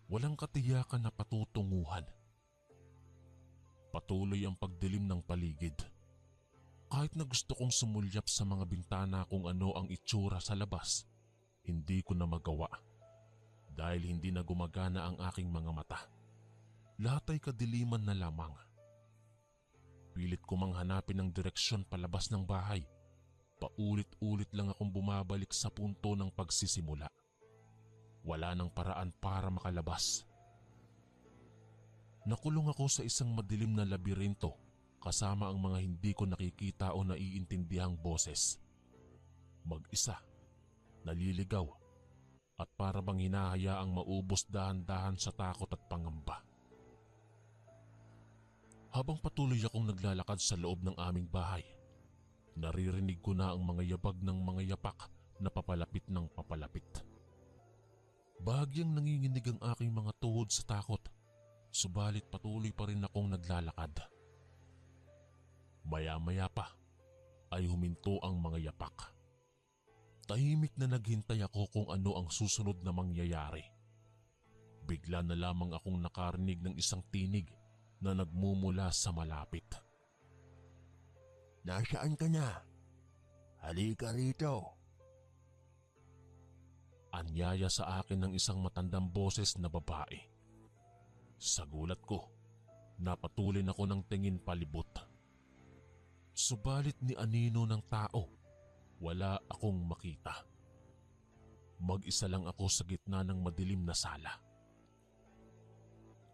Walang katiyakan na patutunguhan. Patuloy ang pagdilim ng paligid. Kahit na gusto kong sumulyap sa mga bintana kung ano ang itsura sa labas, hindi ko na magawa dahil hindi na gumagana ang aking mga mata. Lahat ay kadiliman na lamang. Pilit ko mang hanapin ang direksyon palabas ng bahay. Paulit-ulit lang akong bumabalik sa punto ng pagsisimula. Wala nang paraan para makalabas. Nakulong ako sa isang madilim na labirinto kasama ang mga hindi ko nakikita o naiintindihang boses. Mag-isa, naliligaw, at para bang hinahayaang maubos dahan-dahan sa takot at pangamba. Habang patuloy akong naglalakad sa loob ng aming bahay, naririnig ko na ang mga yabag ng mga yapak na papalapit ng papalapit. Bahagyang nanginginig ang aking mga tuhod sa takot, subalit patuloy pa rin akong naglalakad. Maya-maya pa ay huminto ang mga yapak. Tahimik na naghintay ako kung ano ang susunod na mangyayari. Bigla na lamang akong nakarinig ng isang tinig na nagmumula sa malapit. Nasaan ka na? Halika rito. Anyaya sa akin ng isang matandang boses na babae. Sa gulat ko, napatulin ako ng tingin palibot. Subalit ni anino ng tao, wala akong makita. Mag-isa lang ako sa gitna ng madilim na sala.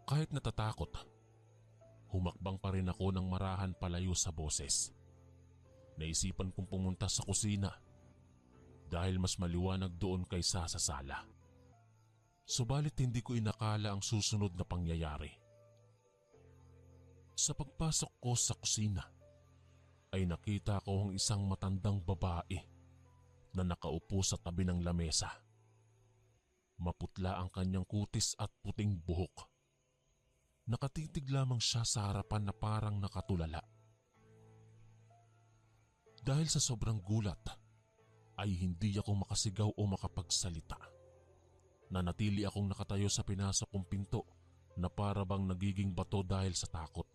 Kahit natatakot, humakbang pa rin ako ng marahan palayo sa boses. Naisipan kong pumunta sa kusina dahil mas maliwanag doon kaysa sa sala. Subalit hindi ko inakala ang susunod na pangyayari. Sa pagpasok ko sa kusina, ay nakita ko ang isang matandang babae na nakaupo sa tabi ng lamesa. Maputla ang kanyang kutis at puting buhok. Nakatitig lamang siya sa harapan na parang nakatulala. Dahil sa sobrang gulat, ay hindi ako makasigaw o makapagsalita. Nanatili akong nakatayo sa pinasok kong pinto na para bang nagiging bato dahil sa takot.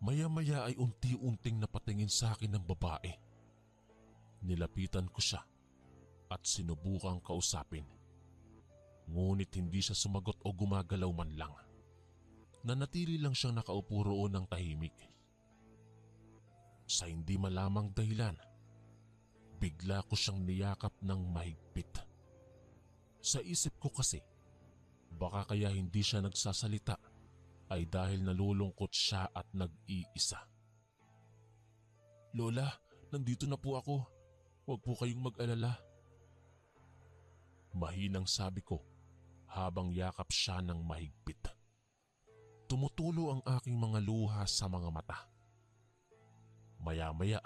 Maya-maya ay unti-unting napatingin sa akin ng babae. Nilapitan ko siya at sinubukang kausapin. Ngunit hindi siya sumagot o gumagalaw man lang. Nanatili lang siyang nakaupo roon ng tahimik. Sa hindi malamang dahilan, bigla ko siyang niyakap ng mahigpit. Sa isip ko kasi, baka kaya hindi siya nagsasalita ay dahil nalulungkot siya at nag-iisa. "Lola, nandito na po ako. Huwag po kayong mag-alala." Mahinang sabi ko habang yakap siya ng mahigpit. Tumutulo ang aking mga luha sa mga mata. Maya-maya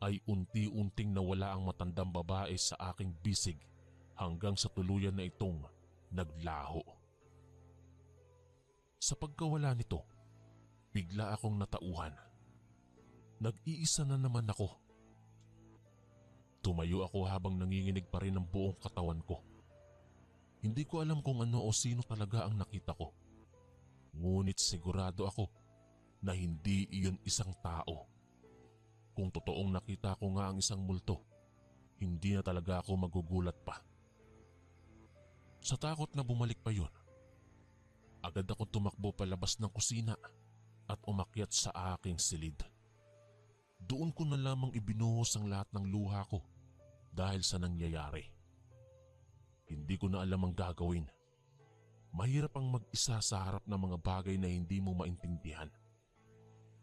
ay unti-unting nawala ang matandang babae sa aking bisig hanggang sa tuluyan na itong naglaho. Sa pagkawala nito, bigla akong natauhan. Nag-iisa na naman ako. Tumayo ako habang nanginginig pa rin ang buong katawan ko. Hindi ko alam kung ano o sino talaga ang nakita ko. Ngunit sigurado ako na hindi iyon isang tao. Kung totoong nakita ko nga ang isang multo, hindi na talaga ako magugulat pa. Sa takot na bumalik pa yun, agad akong tumakbo palabas ng kusina at umakyat sa aking silid. Doon ko na lamang ibinuhos ang lahat ng luha ko dahil sa nangyayari. Hindi ko na alam ang gagawin. Mahirap ang mag-isa sa harap ng mga bagay na hindi mo maintindihan.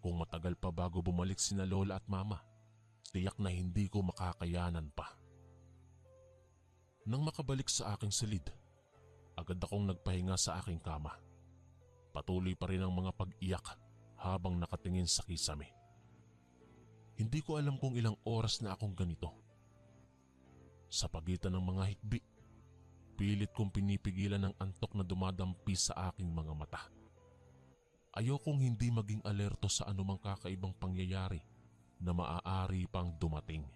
Kung matagal pa bago bumalik sina Lola at Mama, tiyak na hindi ko makakayanan pa. Nang makabalik sa aking silid, agad akong nagpahinga sa aking kama. Patuloy pa rin ang mga pag-iyak habang nakatingin sa kisame. Hindi ko alam kung ilang oras na akong ganito. Sa pagitan ng mga hikbi, pilit kong pinipigilan ang antok na dumadampi sa aking mga mata. Ayokong hindi maging alerto sa anumang kakaibang pangyayari na maaari pang dumating.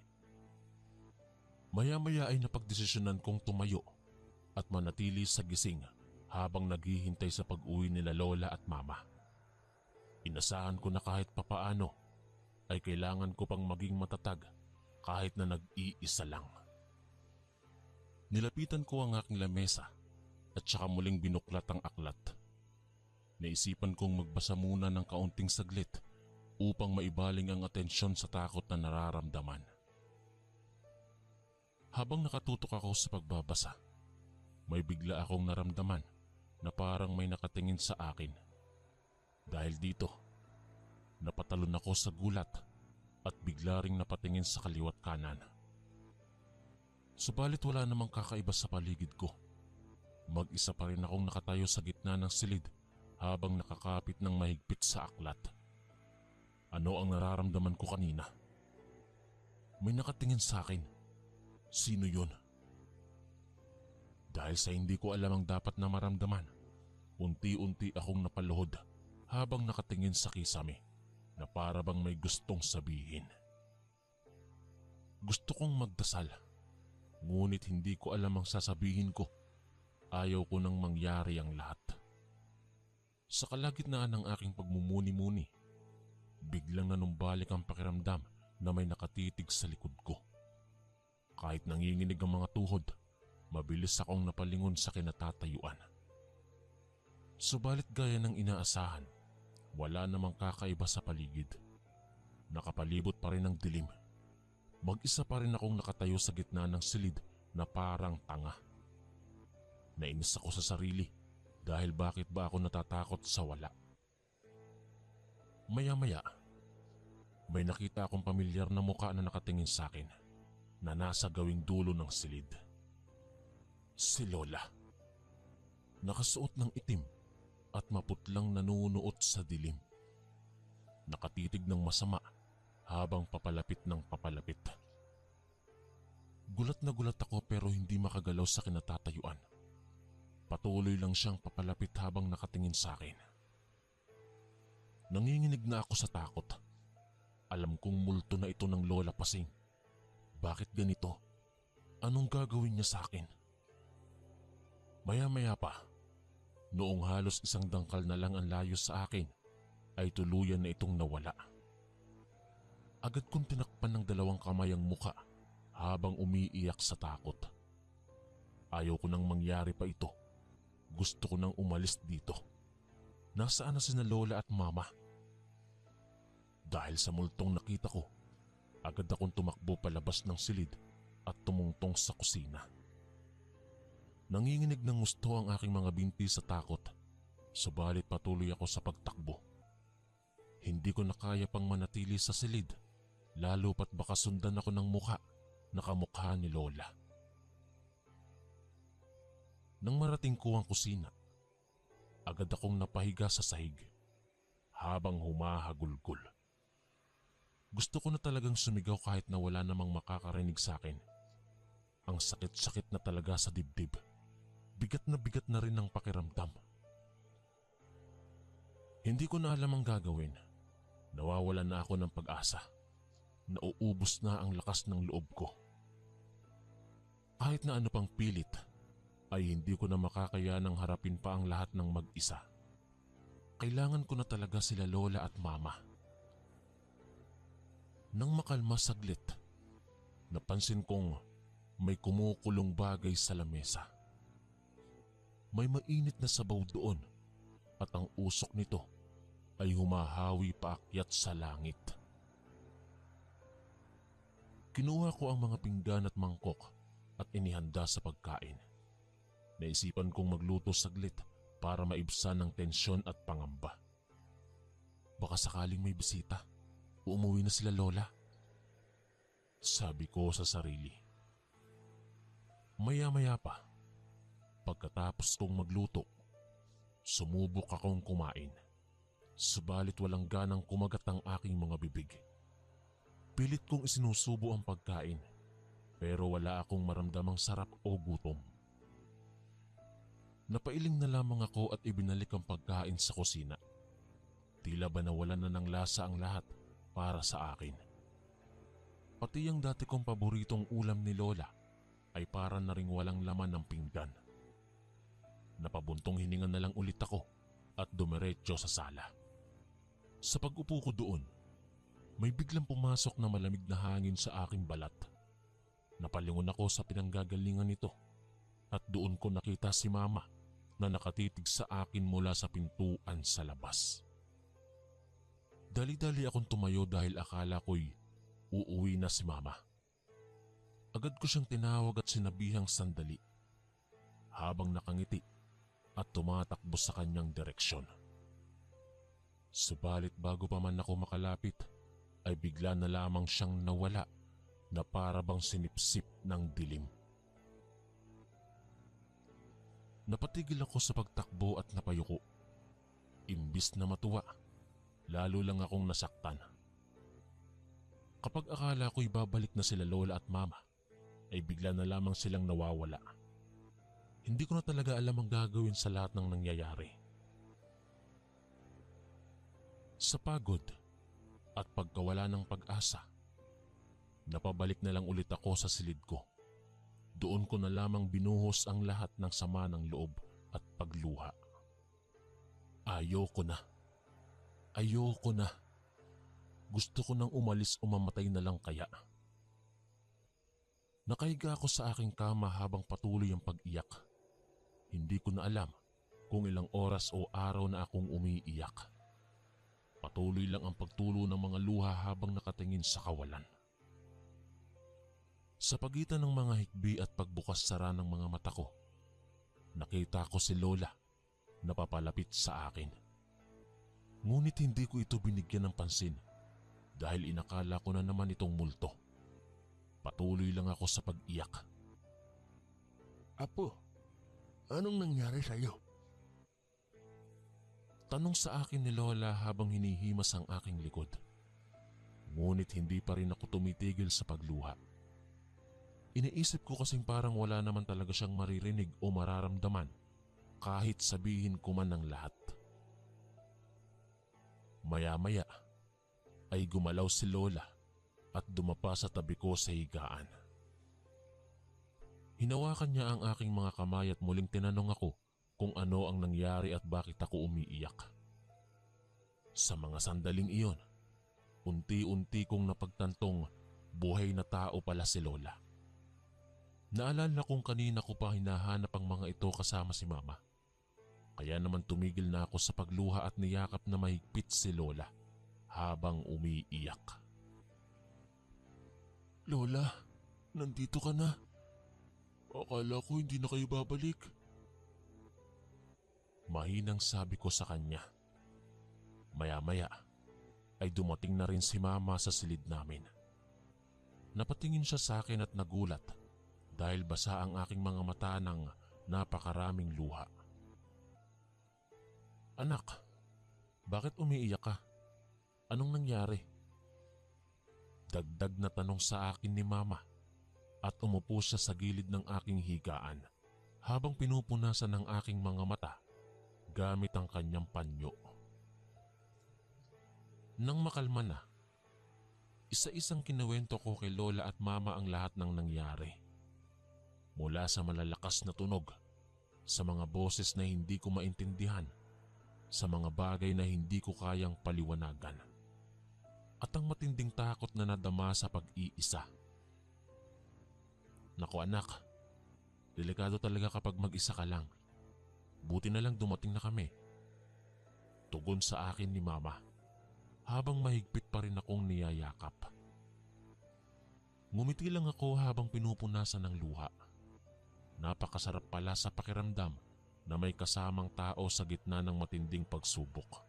Maya-maya ay napagdesisyonan kong tumayo at manatili sa gising habang naghihintay sa pag-uwi nila Lola at Mama. Inasahan ko na kahit papaano ay kailangan ko pang maging matatag kahit na nag-iisa lang. Nilapitan ko ang aking lamesa at saka muling binuklat ang aklat. Naisipan kong magbasa muna ng kaunting saglit upang maibaling ang atensyon sa takot na nararamdaman. Habang nakatutok ako sa pagbabasa, may bigla akong naramdaman na parang may nakatingin sa akin. Dahil dito, napatalon ako sa gulat at bigla ring napatingin sa kaliwat kanan. Subalit wala namang kakaiba sa paligid ko. Mag-isa pa rin akong nakatayo sa gitna ng silid habang nakakapit ng mahigpit sa aklat. Ano ang nararamdaman ko kanina? May nakatingin sa akin. Sino yun? Dahil sa hindi ko alam ang dapat na maramdaman, unti-unti akong napaluhod habang nakatingin sa kisame na para bang may gustong sabihin. Gusto kong magdasal, ngunit hindi ko alam ang sasabihin ko. Ayaw ko nang mangyari ang lahat. Sa kalagitnaan ng aking pagmumuni-muni, biglang nanumbalik ang pakiramdam na may nakatitig sa likod ko. Kahit nanginginig ang mga tuhod, mabilis akong napalingon sa kinatatayuan. Subalit gaya ng inaasahan, wala namang kakaiba sa paligid. Nakapalibot pa rin ang dilim. Mag-isa pa rin akong nakatayo sa gitna ng silid na parang tanga. Nainis ako sa sarili dahil bakit ba ako natatakot sa wala. Maya-maya, may nakita akong pamilyar na muka na nakatingin sa akin na nasa gawing dulo ng silid. Si Lola. Nakasuot ng itim at maputlang nanunuot sa dilim. Nakatitig ng masama habang papalapit ng papalapit. Gulat na gulat ako pero hindi makagalaw sa kinatatayuan. Patuloy lang siyang papalapit habang nakatingin sa akin. Nanginginig na ako sa takot. Alam kong multo na ito ng Lola Pasing. Bakit ganito? Anong gagawin niya sa akin? Maya-maya pa, noong halos isang dangkal na lang ang layo sa akin, ay tuluyan na itong nawala. Agad kong tinakpan ng dalawang kamay ang muka habang umiiyak sa takot. Ayaw ko nang mangyari pa ito. Gusto ko nang umalis dito. Nasaan na sina Lola at Mama? Dahil sa multong nakita ko, agad akong tumakbo palabas ng silid at tumungtong sa kusina. Nanginginig ng gusto ang aking mga binti sa takot, subalit patuloy ako sa pagtakbo. Hindi ko na kaya pang manatili sa silid, lalo pat baka sundan ako ng muka na kamukha ni Lola. Nang marating ko ang kusina, agad akong napahiga sa sahig habang humahagulgol. Gusto ko na talagang sumigaw kahit na wala namang makakarinig sa akin. Ang sakit-sakit na talaga sa dibdib. Bigat na rin ang pakiramdam. Hindi ko na alam ang gagawin. Nawawalan na ako ng pag-asa. Nauubos na ang lakas ng loob ko. Kahit na ano pang pilit, ay hindi ko na makakayanang harapin pa ang lahat ng mag-isa. Kailangan ko na talaga sila Lola at Mama. Nang makalma saglit, napansin kong may kumukulong bagay sa lamesa. May mainit na sabaw doon at ang usok nito ay humahawi paakyat sa langit. Kinuha ko ang mga pinggan at mangkok at inihanda sa pagkain. Naisipan kong magluto saglit para maibsan ang tensyon at pangamba. Baka sakaling may bisita, umuwi na sila lola. Sabi ko sa sarili. Maya-maya pa, pagkatapos kong magluto, sumubok akong kumain. Subalit walang ganang kumagat ang aking mga bibig. Pilit kong isinusubo ang pagkain, pero wala akong maramdamang sarap o gutom. Napailing na lamang ako at ibinalik ang pagkain sa kusina. Tila ba nawalan na ng lasa ang lahat para sa akin. Pati ang dati kong paboritong ulam ni Lola ay para na ring walang laman ng pinggan. Napabuntong hininga na lang ulit ako at dumiretso sa sala. Sa pag-upo ko doon, may biglang pumasok na malamig na hangin sa aking balat. Napalingon ako sa pinanggagalingan nito at doon ko nakita si Mama na nakatitig sa akin mula sa pintuan sa labas. Dali-dali akong tumayo dahil akala ko'y uuwi na si Mama. Agad ko siyang tinawag at sinabihang sandali habang nakangiti at tumatakbo sa kanyang direksyon. Subalit bago pa man ako makalapit ay bigla na lamang siyang nawala na para bang sinipsip ng dilim. Napatigil ako sa pagtakbo at napayuko. Imbis na matuwa, lalo lang akong nasaktan. Kapag akala ko'y babalik na sila Lola at Mama, ay bigla na lamang silang nawawala. Hindi ko na talaga alam ang gagawin sa lahat ng nangyayari. Sa pagod at pagkawala ng pag-asa, napabalik na lang ulit ako sa silid ko. Doon ko na lamang binuhos ang lahat ng sama ng loob at pagluha. Ayoko na. Ayoko na. Gusto ko nang umalis o mamatay na lang kaya. Nakahiga ako sa aking kama habang patuloy ang pag-iyak. Hindi ko na alam kung ilang oras o araw na akong umiiyak. Patuloy lang ang pagtulo ng mga luha habang nakatingin sa kawalan. Sa pagitan ng mga hikbi at pagbukas-sara ng mga mata ko, nakita ko si Lola na papalapit sa akin. Ngunit hindi ko ito binigyan ng pansin dahil inakala ko na naman itong multo. Patuloy lang ako sa pag-iyak. Apo, anong nangyari sa'yo? Tanong sa akin ni Lola habang hinihimas ang aking likod. Ngunit hindi pa rin ako tumitigil sa pagluha. Iniisip ko kasing parang wala naman talaga siyang maririnig o mararamdaman kahit sabihin ko man ng lahat. Maya-maya ay gumalaw si Lola at dumapa sa tabi ko sa higaan. Hinawakan niya ang aking mga kamay at muling tinanong ako kung ano ang nangyari at bakit ako umiiyak. Sa mga sandaling iyon, unti-unti kong napagtantong buhay na tao pala si Lola. Naalala kong kanina ko pa hinahanap ang mga ito kasama si Mama. Kaya naman tumigil na ako sa pagluha at niyakap na mahigpit si Lola habang umiiyak. Lola, nandito ka na. Akala ko hindi na kayo babalik. Mahinang sabi ko sa kanya. Maya-maya ay dumating na rin si Mama sa silid namin. Napatingin siya sa akin at nagulat dahil basa ang aking mga mata ng napakaraming luha. Anak, bakit umiiyak ka? Anong nangyari? Dagdag na tanong sa akin ni Mama at umupo siya sa gilid ng aking higaan habang pinupunasan ng aking mga mata gamit ang kanyang panyo. Nang makalma na, isa-isang kinuwento ko kay Lola at Mama ang lahat ng nangyari. Mula sa malalakas na tunog, sa mga boses na hindi ko maintindihan, sa mga bagay na hindi ko kayang paliwanagan, at ang matinding takot na nadama sa pag-iisa. Naku anak, delikado talaga kapag mag-isa ka lang. Buti na lang dumating na kami. Tugon sa akin ni Mama habang mahigpit pa rin akong niyayakap. Ngumiti lang ako habang pinupunasan ng luha. Napakasarap pala sa pakiramdam na may kasamang tao sa gitna ng matinding pagsubok.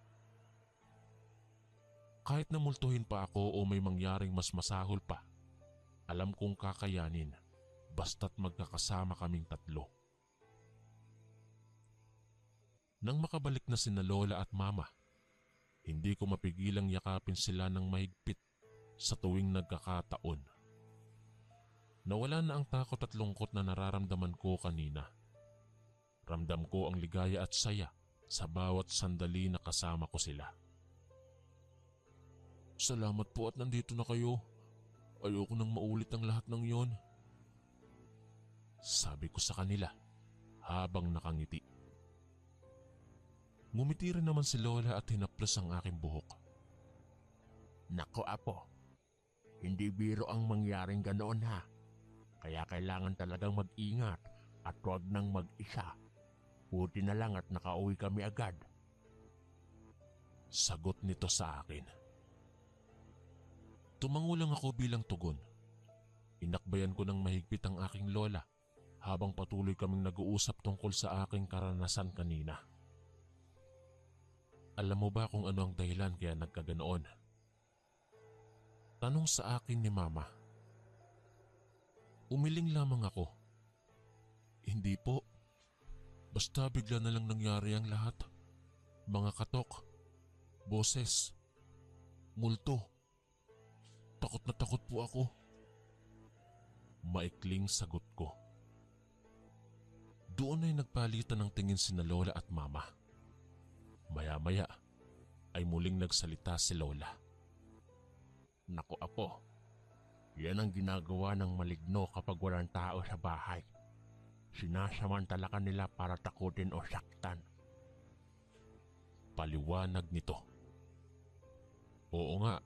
Kahit namultuhin pa ako o may mangyaring mas masahol pa, alam kong kakayanin basta't magkakasama kaming tatlo. Nang makabalik na sina Lola at Mama, hindi ko mapigilang yakapin sila ng mahigpit sa tuwing nagkakataon. Nawala na ang takot at lungkot na nararamdaman ko kanina. Ramdam ko ang ligaya at saya sa bawat sandali na kasama ko sila. Salamat po at nandito na kayo. Ayoko nang maulit ang lahat ng yon. Sabi ko sa kanila habang nakangiti. Ngumiti rin naman si Lola at hinaplos ang aking buhok. Nako apo, hindi biro ang mangyaring ganoon ha. Kaya kailangan talagang mag-ingat at huwag nang mag-isa. Buti na lang at nakauwi kami agad. Sagot nito sa akin. Tumango lang ako bilang tugon. Inakbayan ko ng mahigpit ang aking lola habang patuloy kaming nag-uusap tungkol sa aking karanasan kanina. Alam mo ba kung ano ang dahilan kaya nagkaganoon? Tanong sa akin ni Mama. Umiling lamang ako. Hindi po. Basta bigla na lang nangyari ang lahat. Mga katok, boses, multo. Takot na takot po ako. Maikling sagot ko. Doon ay nagpalitan ng tingin sina Lola at Mama. Maya-maya ay muling nagsalita si Lola. Naku apo, yan ang ginagawa ng maligno kapag walang tao sa bahay. Sinasamantala ka nila para takutin o saktan. Paliwanag nito. Oo nga,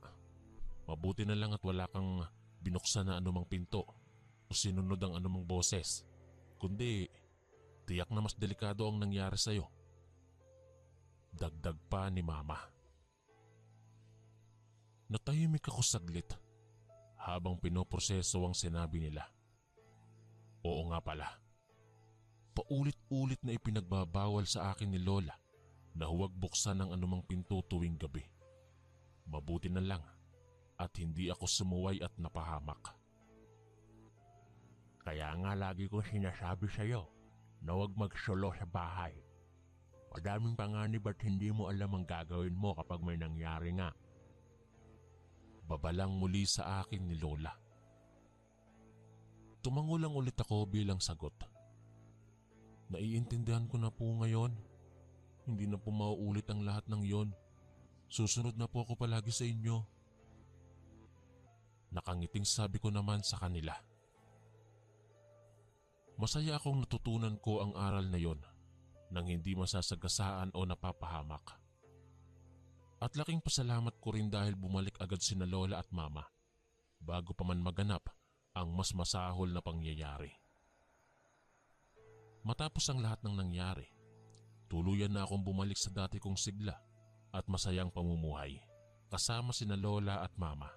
mabuti na lang at wala kang binuksan na anumang pinto o sinunod ang anumang boses. Kundi, tiyak na mas delikado ang nangyari sa'yo. Dagdag pa ni Mama. Natahimik ako saglit habang pinoproseso ang sinabi nila. Oo nga pala. Paulit-ulit na ipinagbabawal sa akin ni Lola na huwag buksan ang anumang pinto tuwing gabi. Mabuti na lang at hindi ako sumuway at napahamak. Kaya nga lagi kong sinasabi sa'yo na huwag magsolo sa bahay. Madaming panganib at hindi mo alam ang gagawin mo kapag may nangyari nga. Babalang muli sa akin ni Lola. Tumango lang ulit ako bilang sagot. Naiintindihan ko na po ngayon. Hindi na po mauulit ang lahat ng yon. Susunod na po ako palagi sa inyo. Nakangiting sabi ko naman sa kanila. Masaya akong natutunan ko ang aral na yon nang hindi masasagasaan o napapahamak. At laking pasalamat ko rin dahil bumalik agad sina Lola at Mama bago pa man maganap ang mas masahol na pangyayari. Matapos ang lahat ng nangyari, tuluyan na akong bumalik sa dati kong sigla at masayang pamumuhay kasama sina Lola at Mama.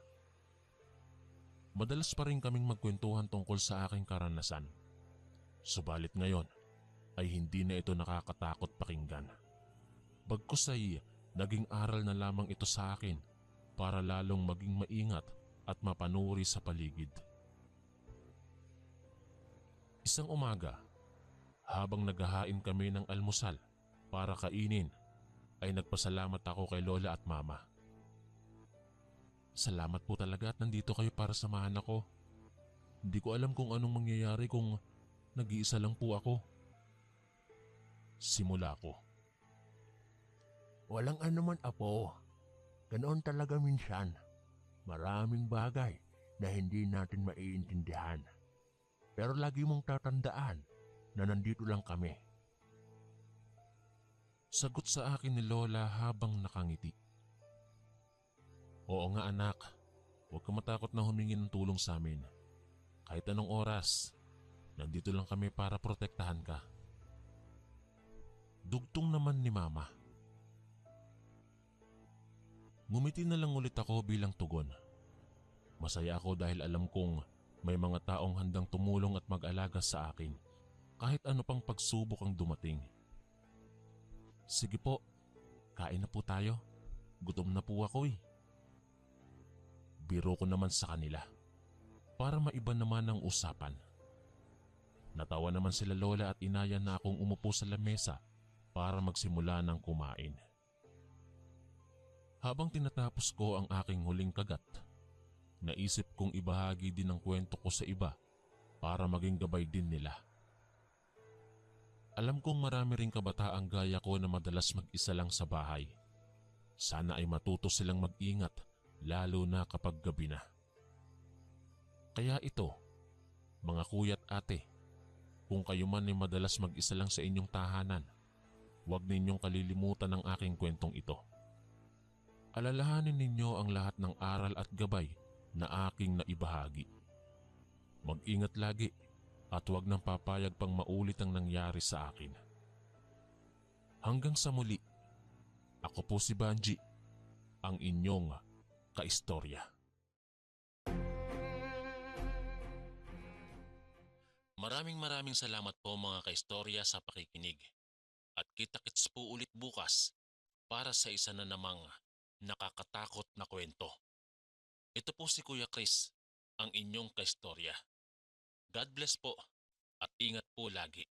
Madalas pa rin kaming magkwentuhan tungkol sa aking karanasan. Subalit ngayon ay hindi na ito nakakatakot pakinggan. Bagkus ay naging aral na lamang ito sa akin para lalong maging maingat at mapanuri sa paligid. Isang umaga, habang naghahain kami ng almusal para kainin, ay nagpasalamat ako kay Lola at Mama. Salamat po talaga at nandito kayo para samahan ako. Hindi ko alam kung anong mangyayari kung nag-iisa lang po ako. Simula ko. Walang anuman apo. Ganoon talaga minsan. Maraming bagay na hindi natin maiintindihan. Pero lagi mong tatandaan na nandito lang kami. Sagot sa akin ni Lola habang nakangiti. Oo nga anak, huwag ka matakot na humingi ng tulong sa amin. Kahit anong oras, Nandito lang kami para protektahan ka. Dugtong naman ni Mama. Ngumiti na lang ulit ako bilang tugon. Masaya ako dahil alam kong may mga taong handang tumulong at mag-alaga sa akin kahit ano pang pagsubok ang dumating. Sige po, kain na po tayo. Gutom na po ako eh. Biro ko naman sa kanila para maiba naman ang usapan. Natawa naman sila Lola at inaya na akong umupo sa lamesa para magsimula ng kumain. Habang tinatapos ko ang aking huling kagat, naisip kong ibahagi din ang kwento ko sa iba para maging gabay din nila. Alam kong marami ring kabataang gaya ko na madalas mag-isa lang sa bahay. Sana ay matuto silang mag-ingat lalo na kapag gabi na. Kaya ito, mga kuya at ate, kung kayo man ay madalas mag-isa lang sa inyong tahanan, huwag ninyong kalilimutan ang aking kwentong ito. Alalahanin ninyo ang lahat ng aral at gabay na aking naibahagi. Mag-ingat lagi at huwag nang papayag pang maulit ang nangyari sa akin. Hanggang sa muli, ako po si Banji, ang inyong kaistorya. Maraming salamat po mga kaistorya sa pakikinig. At kita-kits po ulit bukas para sa isa na namang nakakatakot na kwento. Ito po si Kuya Chris, ang inyong kaistorya. God bless po at ingat po lagi.